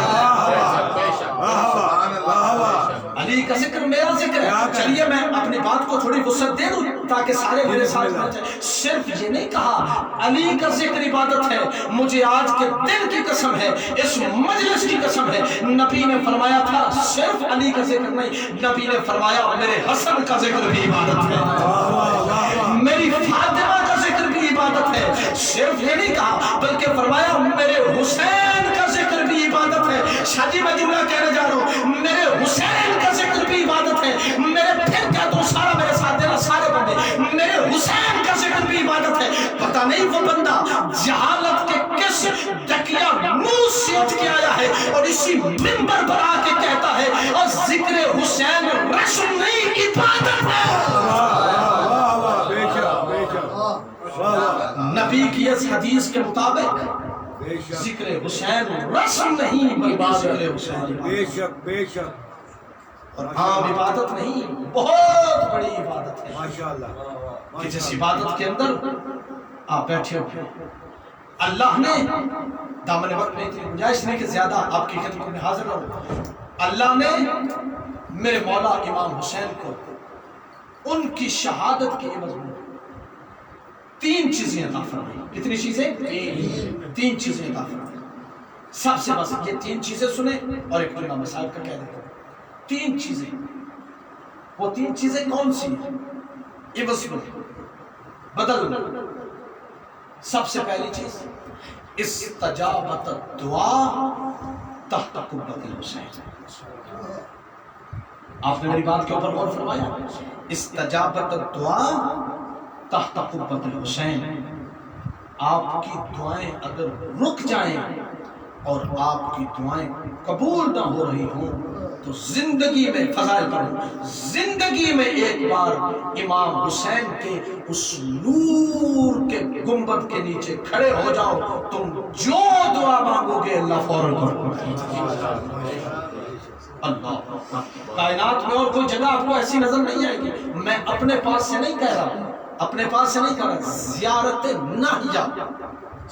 علی کا ذکر میرا ذکر ہے. چلیے میں اپنی بات کو تھوڑی وسعت دے دوں تاکہ سارے میرے ساتھ پہنچ جائیں. صرف یہ نہیں کہا علی کا ذکر عبادت ہے، مجھے آج کے دن کی قسم ہے، اس مجلس کی قسم ہے، نبی نے فرمایا تھا صرف علی کا ذکر نہیں، نبی نے فرمایا میرے حسن کا ذکر بھی عبادت ہے، میری فاطمہ کا ذکر بھی عبادت ہے. صرف یہ نہیں کہا بلکہ فرمایا میرے حسین کا ذکر بھی عبادت ہے. شادی میں جملہ کہنے جا رہا ہوں، میرے حسین کا ذکر بھی عبادت ہے. میرے پھر کہتا ہوں سارا میرے ساتھ دینا، سارے بندے، میرے حسین کا ذکر بھی عبادت ہے. پتہ نہیں وہ بندہ جہالت کے کس ڈکیا منہ سے اٹھ کے آیا ہے اور اسی منبر پر آ کے کہتا ہے اور ذکر حسین رسم نہیں عبادت ہے. نبی کی اس حدیث کے مطابق ذکر حسین رسم نہیں بلکہ ذکر حسین بے شک بے شک، اور عام عبادت نہیں، بہت بڑی عبادت ہے. ماشاءاللہ کہ جس عبادت کے اندر آپ بیٹھے ہوئے اللہ نے دامن وقت میں اتنی گنجائش نہیں کہ زیادہ آپ کی خدمت میں حاضر رہوں. اللہ نے میرے مولا امام حسین کو ان کی شہادت کے عوض میں 3 چیزیں عطا فرمائی. کتنی چیزیں؟ 3 چیزیں عطا فرمائی. سب سے بس یہ 3 چیزیں سنیں اور ایک جملہ مثال کا کہہ دیتا ہوں. 3 چیزیں. وہ 3 چیزیں کون سی ہیں؟ عوض بدل. سب سے پہلی چیز استجابت الدعا تحت قبۃ الحسین. آپ نے میری بات کے اوپر غور فرمایا؟ استجابت الدعا تحت قبۃ الحسین. آپ کی دعائیں اگر رک جائیں اور آپ کی دعائیں قبول نہ ہو رہی ہوں تو زندگی میں فضائل کرو، زندگی میں ایک بار امام حسین کے اس نور کے گنبد کے نیچے کھڑے ہو جاؤ. تم جو دعا مانگو گے اللہ فوراً کرو. اللہ کائنات میں اور کوئی جگہ آپ کو ایسی نظر نہیں آئے گی. میں اپنے پاس سے نہیں کہہ رہا، اپنے پاس سے نہیں کہہ رہا. زیارت ناہیہ،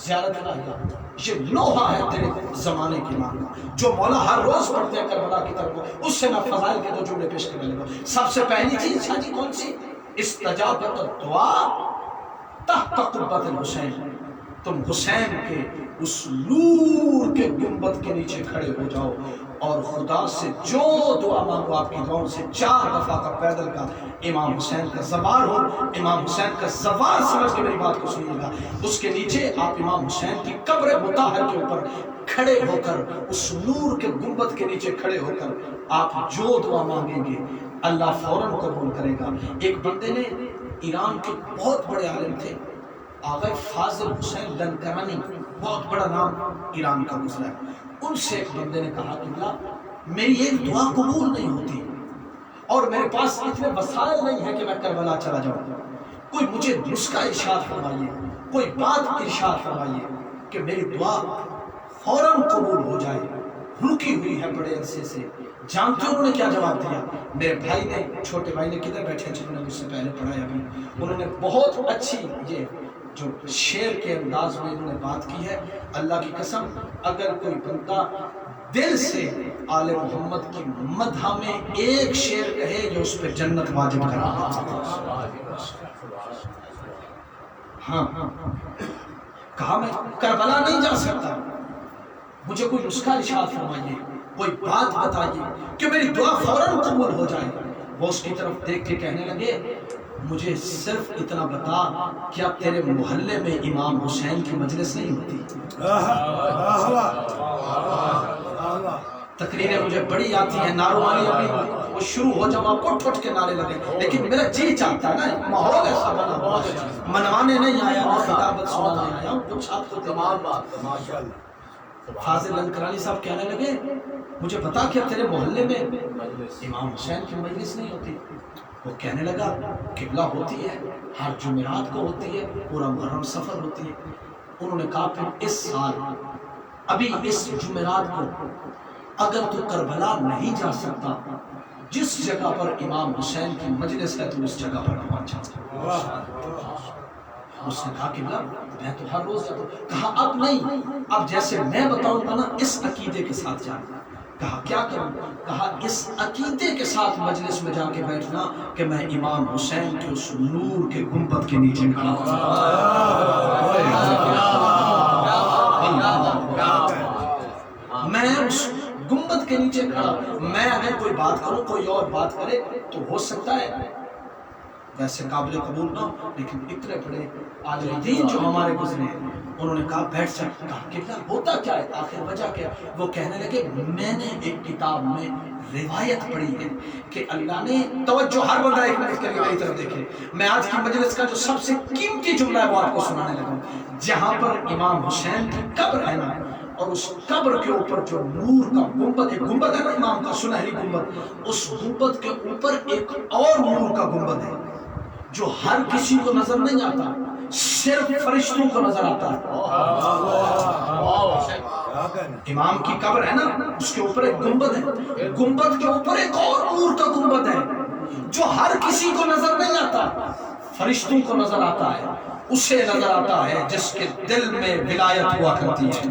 زیارت ناہیہ یہ لوہا ہے تیرے زمانے کی مانگ کا جو مولا ہر روز پڑھتے ہیں کربلا کی طرف. اس سے میں فضائل کے 2 جملے پیش کرنے لگا. سب سے پہلی چیز شاہ جی کون سی؟ استجابت الدعا تحت قبۃ الحسین. تم حسین کے اس نور کے گنبد کے نیچے کھڑے ہو جاؤ اور خدا سے جو دعا مانگو. آپ کی دعاؤں سے 4 دفعہ کا پیدل کا امام حسین کا زوار ہو. امام حسین کا زوار سمجھ کے میری بات کو سنیے گا. اس کے نیچے آپ امام حسین کی قبر مطہر کے اوپر کھڑے ہو کر اس نور کے گنبد کے نیچے کھڑے ہو کر آپ جو دعا مانگیں گے اللہ فوراً قبول کرے گا. ایک بندے نے ایران کے بہت بڑے عالم تھے آغا فاضل حسین لنکرانی، بہت بڑا نام ایران کا گزرا ہے. ان سے ایک بندے نے کہا کہ اللہ میری ایک دعا قبول نہیں ہوتی اور میرے پاس اتنے وسائل نہیں ہے کہ میں کربلا چلا جاؤں. کوئی مجھے نسخہ ارشاد فرمائیے، کوئی بات ارشاد فرمائیے کہ میری دعا فوراً قبول ہو جائے. رکی ہوئی ہے بڑے عرصے سے. جانتے انہوں نے کیا جواب دیا؟ میرے بھائی نے، چھوٹے بھائی نے کدھر بیٹھے جنہوں نے مجھ سے پہلے پڑھایا ابھی، انہوں نے بہت اچھی یہ جو شعر کے انداز میں انہوں نے بات کی ہے. اللہ کی قسم اگر کوئی بندہ دل سے آل محمد کی مدح میں ایک شعر کہے یہ اس پہ جنت واجب کرا. ہاں کہا میں کربلا نہیں جا سکتا، مجھے کوئی نسخہ ارشاد فرمائیے، کوئی بات بتائیے کہ میری دعا فوراً قبول ہو جائے. وہ اس کی طرف دیکھ کے کہنے لگے مجھے صرف اتنا بتا کیا تیرے محلے میں امام حسین کی مجلس نہیں ہوتی؟ تقریریں مجھے بڑی آتی ہیں، نعروں والی ابھی وہ شروع ہو جب آپ اٹھ اٹھ کے نعرے لگے، لیکن میرا جی چاہتا ہے نا ماحول ایسا بنا ہوا ہے. منوانے نہیں آیا نہ خطابت سنانے آیا ہوں، کچھ آپ کو تمام بات. فاضل لنکرانی صاحب کہنے لگے مجھے بتا کیا تیرے محلے میں امام حسین کی مجلس نہیں ہوتی؟ وہ کہنے لگا قبلہ ہوتی ہے، ہر جمعرات کو ہوتی ہے، پورا محرم سفر ہوتی ہے. انہوں نے کہا پھر اس سال ابھی اس جمعرات کو اگر تو کربلا نہیں جا سکتا، جس جگہ پر امام حسین کی مجلس ہے تو اس جگہ پر پہنچ جا. اس نے کہا کہ میں تو ہر روز جاتا ہوں. کہا اب نہیں، اب جیسے میں بتاؤں گا نا اس عقیدے کے ساتھ جانا. کہا کیا کروں؟ کہا اس عقیدے کے ساتھ مجلس میں جا کے بیٹھنا کہ میں امام حسین کے اس نور کے گنبد کے نیچے کھڑا ہوں. میں اس گنبد کے نیچے کھڑا. میں اگر کوئی بات کروں کوئی اور بات کرے تو ہو سکتا ہے ویسے قابل قبول نہ ہو، لیکن اتنے بڑے عالم دین جو ہمارے گزرے ہیں انہوں نے کہا بیٹھ جا. کہا کتنا ہوتا کیا ہے، آخر وجہ کیا؟ وہ کہنے لگے میں نے ایک کتاب میں روایت پڑھی ہے کہ اللہ نے توجہ ہر بندہ ایک منٹ کے لیے میری طرف دیکھے. میں آج کی مجلس کا جو سب سے قیمتی جملہ ہے وہ آپ کو سنانے لگا. جہاں پر امام حسین کی قبر ہے نا اور اس قبر کے اوپر جو نور کا گنبد، ایک گنبد ہے نا امام کا سنہری گنبد، اس گنبد کے اوپر ایک اور نور کا گنبد ہے جو ہر کسی کو نظر نہیں آتا، صرف فرشتوں کو نظر آتا ہے. امام کی قبر ہے نا اس کے اوپر ایک گنبد ہے، گنبد کے اوپر ایک اور نور کا گنبد ہے جو ہر کسی کو نظر نہیں آتا، فرشتوں کو نظر آتا ہے. اسے نظر آتا ہے جس کے دل میں ولایت ہوا کرتی ہے.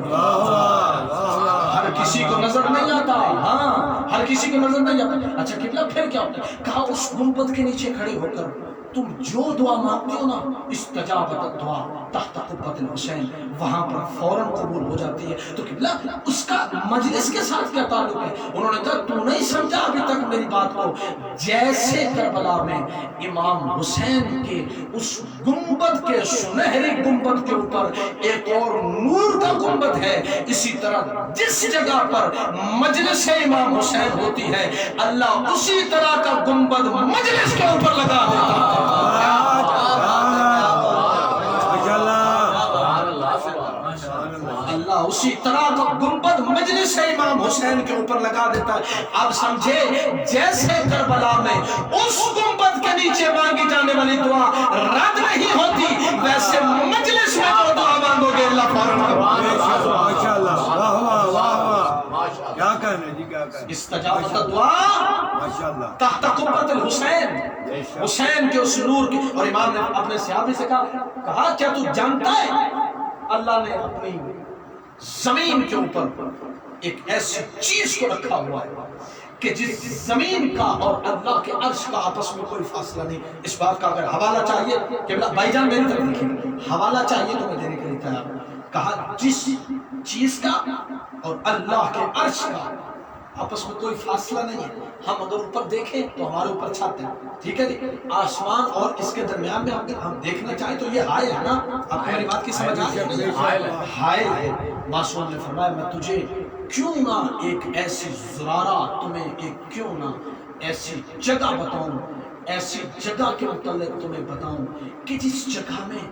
ہر کسی کو نظر نہیں آتا. ہاں ہر کسی کو نظر نہیں آتا. اچھا قبلہ پھر کیا ہوتا ہے؟ کہا اس گنبد کے نیچے کھڑے ہو کر تم جو دعا مانگتے ہو نا استجابت دعا تحت قبۃ الحسین وہاں پر فوراً قبول ہو جاتی ہے. تو قبلہ اس کا مجلس کے ساتھ کیا تعلق ہے؟ انہوں نے کہا تو نہیں سمجھا ابھی تک میری بات کو. جیسے کربلا میں امام حسین کے اس گنبد کے سنہری گنبد کے اوپر ایک اور نور کا گنبد ہے، اسی طرح جس جگہ پر مجلس امام حسین ہوتی ہے اللہ اسی طرح کا گنبد مجلس کے اوپر لگا دیتا ہے. اللہ اسی طرح کا گنبد مجلس امام حسین کے اوپر لگا دیتا ہے. آپ سمجھے جیسے کربلا میں اس گنبد کے نیچے مانگی جانے والی دعا رد نہیں ہوتی، ویسے مجلس میں جو دعا مانگو گے اللہ استجابت دعا تحت قبۃ الحسین، حسین کے اس نور کی. اور امام نے اپنے صحابی سے کہا کیا تو جانتا ہے اللہ نے اپنی زمین کے اوپر ایک ایسی چیز کو رکھا ہوا ہے کہ جس زمین کا اور اللہ کے عرش کا آپس میں کوئی فاصلہ نہیں. اس بات کا اگر حوالہ چاہیے کہ بھائی جان میری طرف دیکھیں، حوالہ چاہیے تو میں دینے کے لیے تیار ہوں. کہا جس چیز کا اور اللہ کے عرش کا آپس میں کوئی فاصلہ نہیں ہے. ہم اگر اوپر دیکھیں تو ہمارے اوپر چھت ہے، ٹھیک ہے جی، آسمان اور اس کے درمیان میں اگر ہم دیکھنا چاہیں تو یہ حائل ہے نا. آپ کو میری بات کی سمجھ آ رہی ہے؟ حائل ہے. معصوم نے فرمایا میں تجھے کیوں نہ ایک ایسی زرارہ، تمہیں ایک کیوں نہ ایسی جگہ بتاؤں، ایسی جگہ کے متعلق تمہیں بتاؤں کہ جس جگہ میں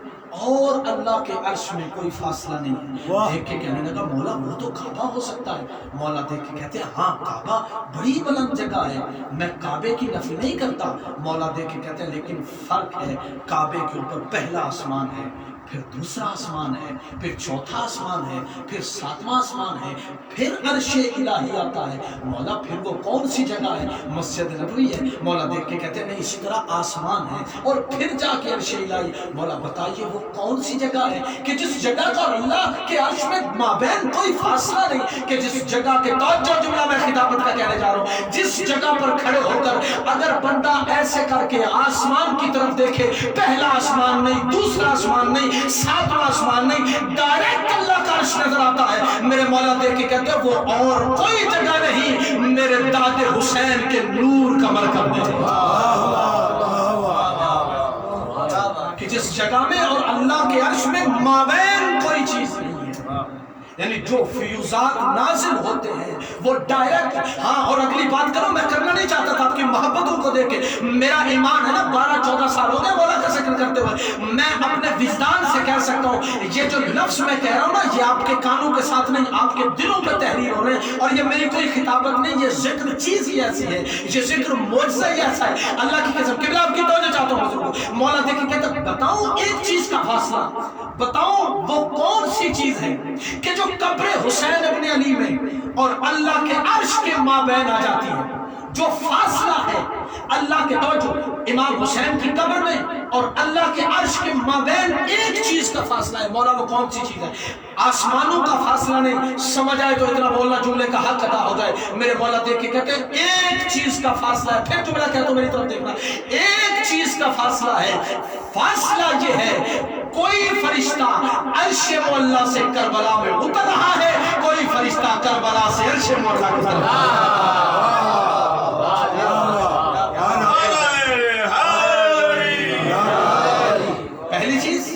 اور اللہ کے عرش میں کوئی فاصلہ نہیں ہے. دیکھ کے کہنے لگا مولا وہ تو کعبہ ہو سکتا ہے. مولا دیکھ کے کہتے ہیں ہاں کعبہ بڑی بلند جگہ ہے، میں کعبے کی نفی نہیں کرتا. مولا دیکھ کے کہتے ہیں لیکن فرق ہے، کعبے کے اوپر پہلا آسمان ہے، پھر دوسرا آسمان ہے، پھر چوتھا آسمان ہے، پھر ساتواں آسمان ہے، پھر عرش الہی آتا ہے. مولا پھر وہ کون سی جگہ ہے؟ مسجد نبوی ہے. مولا دیکھ کے کہتے ہیں نہیں اسی طرح آسمان ہے اور پھر جا کے عرش الہی. مولا بتائیے وہ کون سی جگہ ہے کہ جس جگہ کا اللہ کے عرش میں مابین کوئی فاصلہ نہیں، کہ جس جگہ کے توجہ جملہ میں خطابت کا کہنے جا رہا ہوں، جس جگہ پر کھڑے ہو کر اگر بندہ ایسے کر کے آسمان کی طرف دیکھے، پہلا آسمان نہیں، دوسرا آسمان نہیں، ساتواں آسمان نہیں، ڈائریکٹ اللہ کا عرش نظر آتا ہے. میرے مولا دیکھ کے کہتے ہیں وہ اور کوئی جگہ نہیں، میرے داد حسین کے نور کا مرکب ہے کہ جس جگہ میں اور اللہ کے عرش میں مابین کوئی چیز نہیں ہے. یعنی جو فیوزات نازل ہوتے ہیں وہ ڈائریکٹ. ہاں اور اگلی بات کرو، میں کرنا نہیں چاہتا تھا آپ کی محبتوں کو دیکھ کے. میرا ایمان ہے نا 12-14 سال ہو گئے مولا کا ذکر کرتے ہوئے، میں اپنے وجدان سے کہہ سکتا ہوں یہ جو لفظ میں کہہ رہا ہوں نا یہ آپ کے کانوں کے ساتھ نہیں، آپ کے دلوں پہ تحریر ہو رہے ہیں. اور یہ میری کوئی خطابت نہیں، یہ ذکر چیز ہی ایسی ہے، یہ ذکر معجزہ ہی ایسا ہے. اللہ کی قسم کہ آپ کی توجہ چاہتا ہوں حضور. مولا دیکھ کے کہتا بتاؤں ایک چیز کا فاصلہ، بتاؤں وہ کون سی چیز ہے کہ جو قبر حسین ابن علی میں اور اللہ کے عرش کے مابین آ جاتی ہے. جو فاصلہ ہے اللہ کے توجہ امام حسین کی قبر میں اور اللہ کے عرش کے مابین ایک چیز کا فاصلہ ہے. مولا وہ کون سی چیز ہے؟ آسمانوں کا فاصلہ نہیں. سمجھ آئے تو اتنا بولنا جملے کا حق ادا ہو جائے. میرے مولا دیکھ کے کہتے ہیں ایک چیز کا فاصلہ ہے. پھر جملہ کہتا ہوں میری طرف دیکھنا، ایک چیز کا فاصلہ ہے. فاصلہ یہ ہے کوئی فرشتہ عرش مولا سے کربلا میں اتر رہا ہے، کوئی فرشتہ کربلا سے عرش مولا کی طرف. پہلی چیز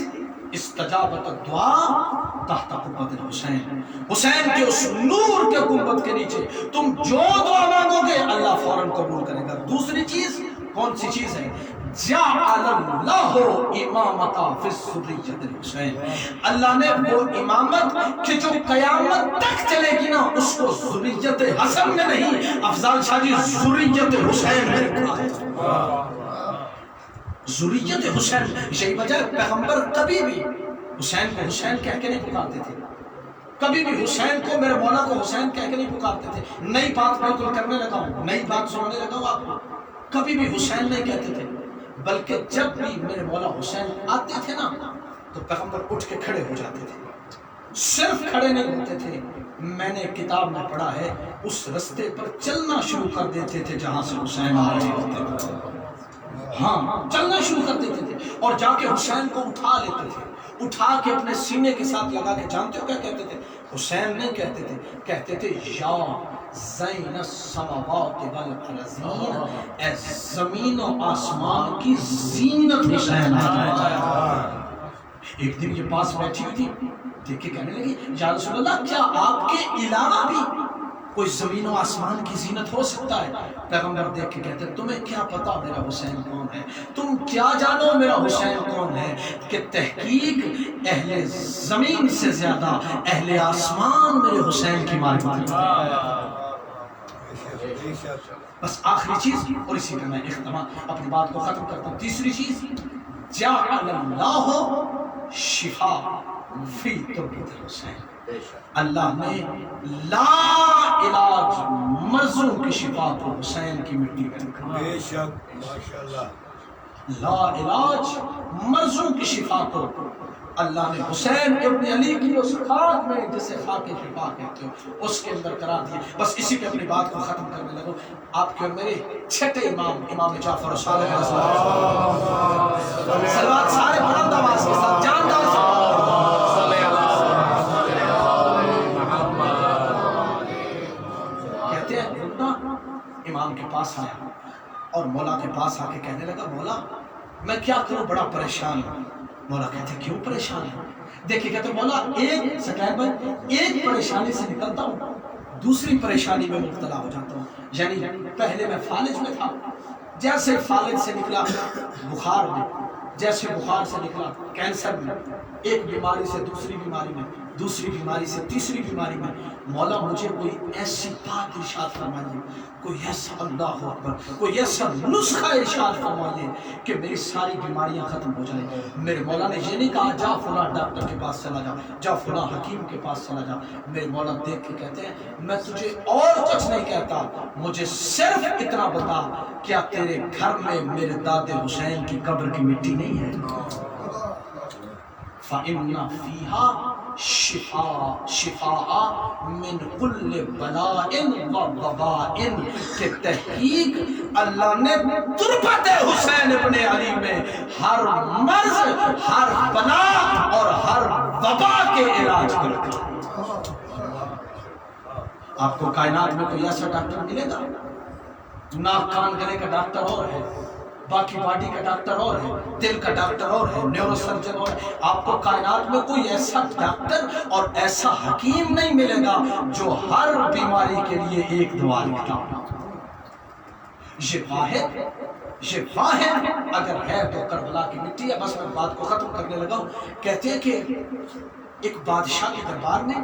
استجابت دعا تحت قبۃ الحسین، حسین کے اس نور کے گنبد کے نیچے تم جو دعا مانگو گے اللہ فوراً قبول کرے گا. دوسری چیز کون سی چیز ہے؟ جعل اللہ امامت فی ذریۃ الحسین، اللہ نے وہ امامت کہ جو قیامت تک چلے گی نا اس کو ذریت حسن میں نہیں، افضال شاہ جی ذریت حسین میں رکھا ہے. ذریت حسین. یہی وجہ پیغمبر کبھی بھی حسین کو حسین کہہ کے نہیں پکارتے تھے، کبھی بھی حسین کو میرے مولا کو حسین کہہ کے نہیں پکارتے تھے. نئی بات بالکل کرنے لگا ہوں، نئی بات سنانے لگا ہوں آپ کو. کبھی بھی حسین نہیں کہتے تھے، بلکہ جب بھی میرے مولا حسین آتے تھے نا تو پیغمبر اٹھ کے کھڑے ہو جاتے تھے. صرف کھڑے نہیں ہوتے تھے، میں نے کتاب میں پڑھا ہے اس رستے پر چلنا شروع کر دیتے تھے جہاں سے حسین آ رہے ہوتے تھے. ہاں چلنا شروع کر دیتے تھے اور جا کے حسین کو اٹھا لیتے تھے، اٹھا کے اپنے سینے کے ساتھ لگا کے، جانتے ہو کیا کہتے تھے؟ حسین نہیں کہتے تھے، کہتے تھے یا زین السماوات والارضین، اے زمین و آسمان کی زینت حسین آ۔ ایک دن یہ پاس بیٹھی ہوئی تھی، دیکھ کے کہنے لگی یا رسول اللہ کیا آپ کے علاوہ بھی کوئی زمین و آسمان کی زینت ہو سکتا ہے؟ پیغمبر دیکھ کے کہتے ہیں تمہیں کیا پتا میرا حسین کون ہے، تم کیا جانو میرا حسین کون ہے، کہ تحقیق اہل زمین سے زیادہ اہل آسمان میرے حسین کی معرفت ہے۔ بس آخری چیز، اور اسی پہ میں اختتام اپنی بات کو ختم کرتا ہوں، تیسری چیز، جعل اللہ شفا فی تربت الحسین، اللہ نے لا علاج مرضوں کی شفا کو حسین کی مٹی میں رکھا۔ بے شک ماشاءاللہ، لا علاج مرضوں کی شفا کو اللہ نے حسین ابن علی کی اس خاک میں، جسے خاک شفا کہتے ہو، اس کے اندر قرار دیا۔ بس اسی پہ اپنی بات کو ختم کرنے لگو۔ آپ کے اور میرے چھٹے امام، امام جعفر صادق علیہ السلام، صلوات سارے بلند آواز کے ساتھ جاندار کہتے ہیں رکنا، امام کے پاس آیا اور مولا کے پاس آ کے کہنے لگا مولا میں کیا کروں، بڑا پریشان ہوں۔ مولا کہتے کیوں پریشان ہے؟ دیکھیں کہتے مولا ایک سکین میں ایک پریشانی سے نکلتا ہوں دوسری پریشانی میں مبتلا ہو جاتا ہوں۔ یعنی پہلے میں فالج میں تھا، جیسے فالج سے نکلا بخار میں، جیسے بخار سے نکلا کینسر میں، ایک بیماری سے دوسری بیماری میں، دوسری بیماری سے تیسری بیماری میں۔ مولا مجھے کوئی ایسی بات ارشاد فرمائیے، کوئی ایسا اللہ اکبر، کوئی ایسا نسخہ ارشاد فرمائیے کہ میری ساری بیماریاں ختم ہو جائیں۔ میرے مولا نے یہ نہیں کہا جا فلاں ڈاکٹر کے پاس چلا جا، جا فلاں حکیم کے پاس چلا جا۔ میرے مولا دیکھ کے کہتے ہیں میں تجھے اور کچھ نہیں کہتا، مجھے صرف اتنا بتا کیا تیرے گھر میں میرے داد حسین کی قبر کی مٹی نہیں ہے؟ فَإِنَّ فِيهَا شِفَاءً مِّن كُلِّ بَلَاءٍ وَوَبَاءٍ، کہ تحقیق اللہ نے تربت حسین ابن علی میں ہر مرض، ہر بلا اور ہر وبا کے علاج کو رکھا۔ آپ کو کائنات میں کوئی ایسا ڈاکٹر ملے گا؟ ناک کان گلے کا ڈاکٹر اور ہے، باقی باڈی کا ڈاکٹر اور ہے، دل کا ڈاکٹر اور ہے، نیورو سرجن اور ہے۔ آپ کو کائنات میں کوئی ایسا ڈاکٹر اور ایسا حکیم نہیں ملے گا جو ہر بیماری کے لیے ایک دوا لکھتا ہو۔ یہ واحد اگر ہے تو کربلا کی مٹی ہے۔ بس میں بات کو ختم کرنے لگا ہوں۔ کہتے ہیں کہ ایک بادشاہ کے دربار میں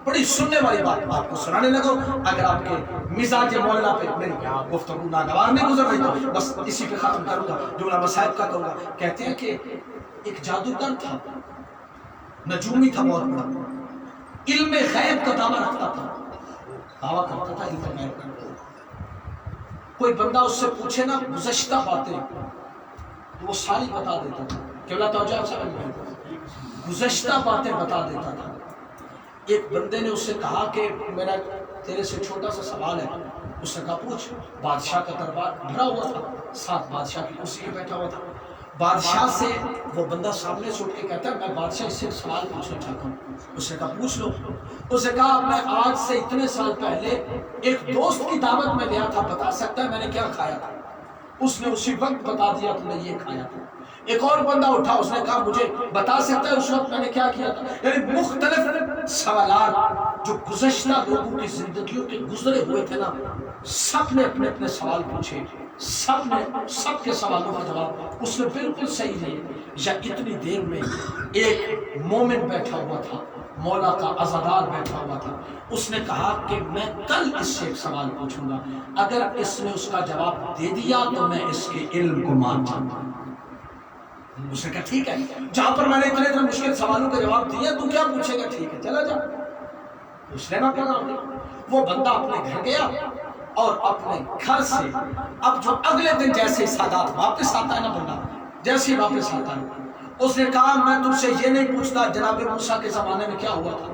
بڑی سننے والی بات آپ کو سنانے لگا ہوں۔ اگر آپ کے مزاج مولا پہ میری گفتگو ناگوار نہیں گزر رہی تو بس اسی پہ ختم کروں گا، جملہ مصائب کا کروں گا۔ کہتے ہیں کہ ایک جادوگر تھا، نجومی تھا بہت بڑا، علم غیب کا دعویٰ رکھتا تھا، دعویٰ کرتا تھا علم غیب کا۔ کوئی بندہ اس سے پوچھے نا گزشتہ باتیں تو وہ ساری بتا دیتا تھا، کہ اللہ توجہ سے گزشتہ باتیں بتا دیتا تھا۔ ایک بندے نے اس سے کہا کہ میرا تیرے سے چھوٹا سا سوال ہے۔ اس نے کہا پوچھ۔ بادشاہ کا دربار بھرا ہوا تھا، ساتھ بادشاہ کی کرسی پہ بیٹھا ہوا تھا۔ بادشاہ سے وہ بندہ سامنے سے اٹھ کے کہتا ہے میں بادشاہ سے ایک سوال پوچھنا چاہتا ہوں۔ اس نے کہا پوچھ لو۔ اس نے کہا میں آج سے اتنے سال پہلے ایک دوست کی دعوت میں گیا تھا، بتا سکتا ہے میں نے کیا کھایا تھا؟ اس نے اسی وقت بتا دیا تم نے یہ کھایا تھا۔ ایک اور بندہ اٹھا، اس نے کہا مجھے بتا سکتا ہے اس وقت میں نے کیا کیا تھا؟ یعنی مختلف سوالات جو گزشتہ لوگوں کی زندگیوں کے گزرے ہوئے تھے نا، سب نے اپنے اپنے سوال پوچھے، سب کے سوالوں کا جواب اس نے بالکل صحیح دیا۔ یا اتنی دیر میں ایک مومن بیٹھا ہوا تھا، مولا کا عزادار بیٹھا ہوا تھا۔ اس نے کہا کہ میں کل اس سے ایک سوال پوچھوں گا، اگر اس نے اس کا جواب دے دیا تو میں اس کے علم کو مان جاؤں گا۔ اس نے کہا ٹھیک ہے، جہاں پر میں نے اتنے مشکل سوالوں کا جواب دیا تو کیا پوچھے گا؟ ٹھیک ہے چلا جا۔ اس نے نہ کہا، وہ بندہ اپنے گھر گیا اور اپنے گھر سے اب جو اگلے دن جیسے سادات واپس آتا ہے نا بندہ، جیسے واپس آتا ہے، اس نے کہا میں تم سے یہ نہیں پوچھتا جناب موسیٰ کے زمانے میں کیا ہوا تھا،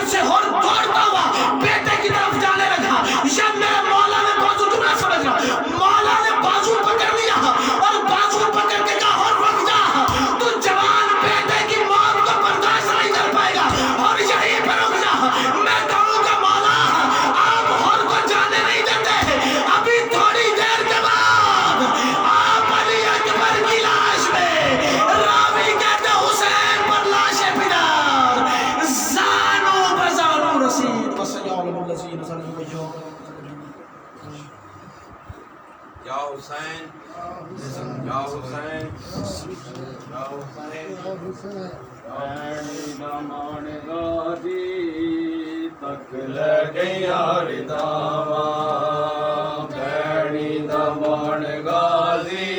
ادھر سے ہور دوڑتا ہوا بیٹے کی طرف جانے لگا. یا میرے مولا نے بازو تو نہ سمجھ رہا, مولا نے بازو پکڑ لیا اور بازو پکڑ کے کہا اور رک جا, تو جوان بیٹے کی موت کو برداشت نہیں کر پائے گا اور یہیں پر رک جا. میں کہوں گا مولا آپ ہور کو جانے نہیں دیتے, ابھی تھوڑی دیر کے بعد آپ علی اکبر کی لاش میں, راوی کہتے حسین پر لاشیں پدار, زانو بزانو رسید وسیعلم الذین ظلموا اليوم. یا حسین یا حسین یا حسین. دمان غازی تک لگی یار داما, بھیڑی دمان غازی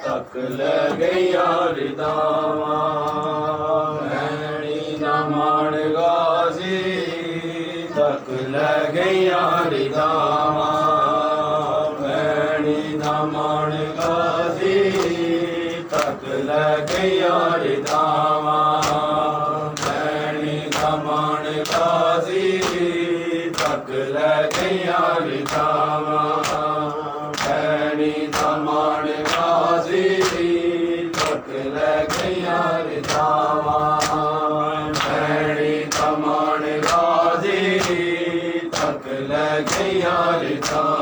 تک لگی یار داما, بھیڑی دمان غازی تک لگی یار داما, بھیڑی دمان غازی تک لگی یار داما, بھیڑی دمان غازی تک لگی یار داما, بھیڑی دمان غازی تک لگی یار داما, بھیڑی دمان غازی تک لگی یار داما.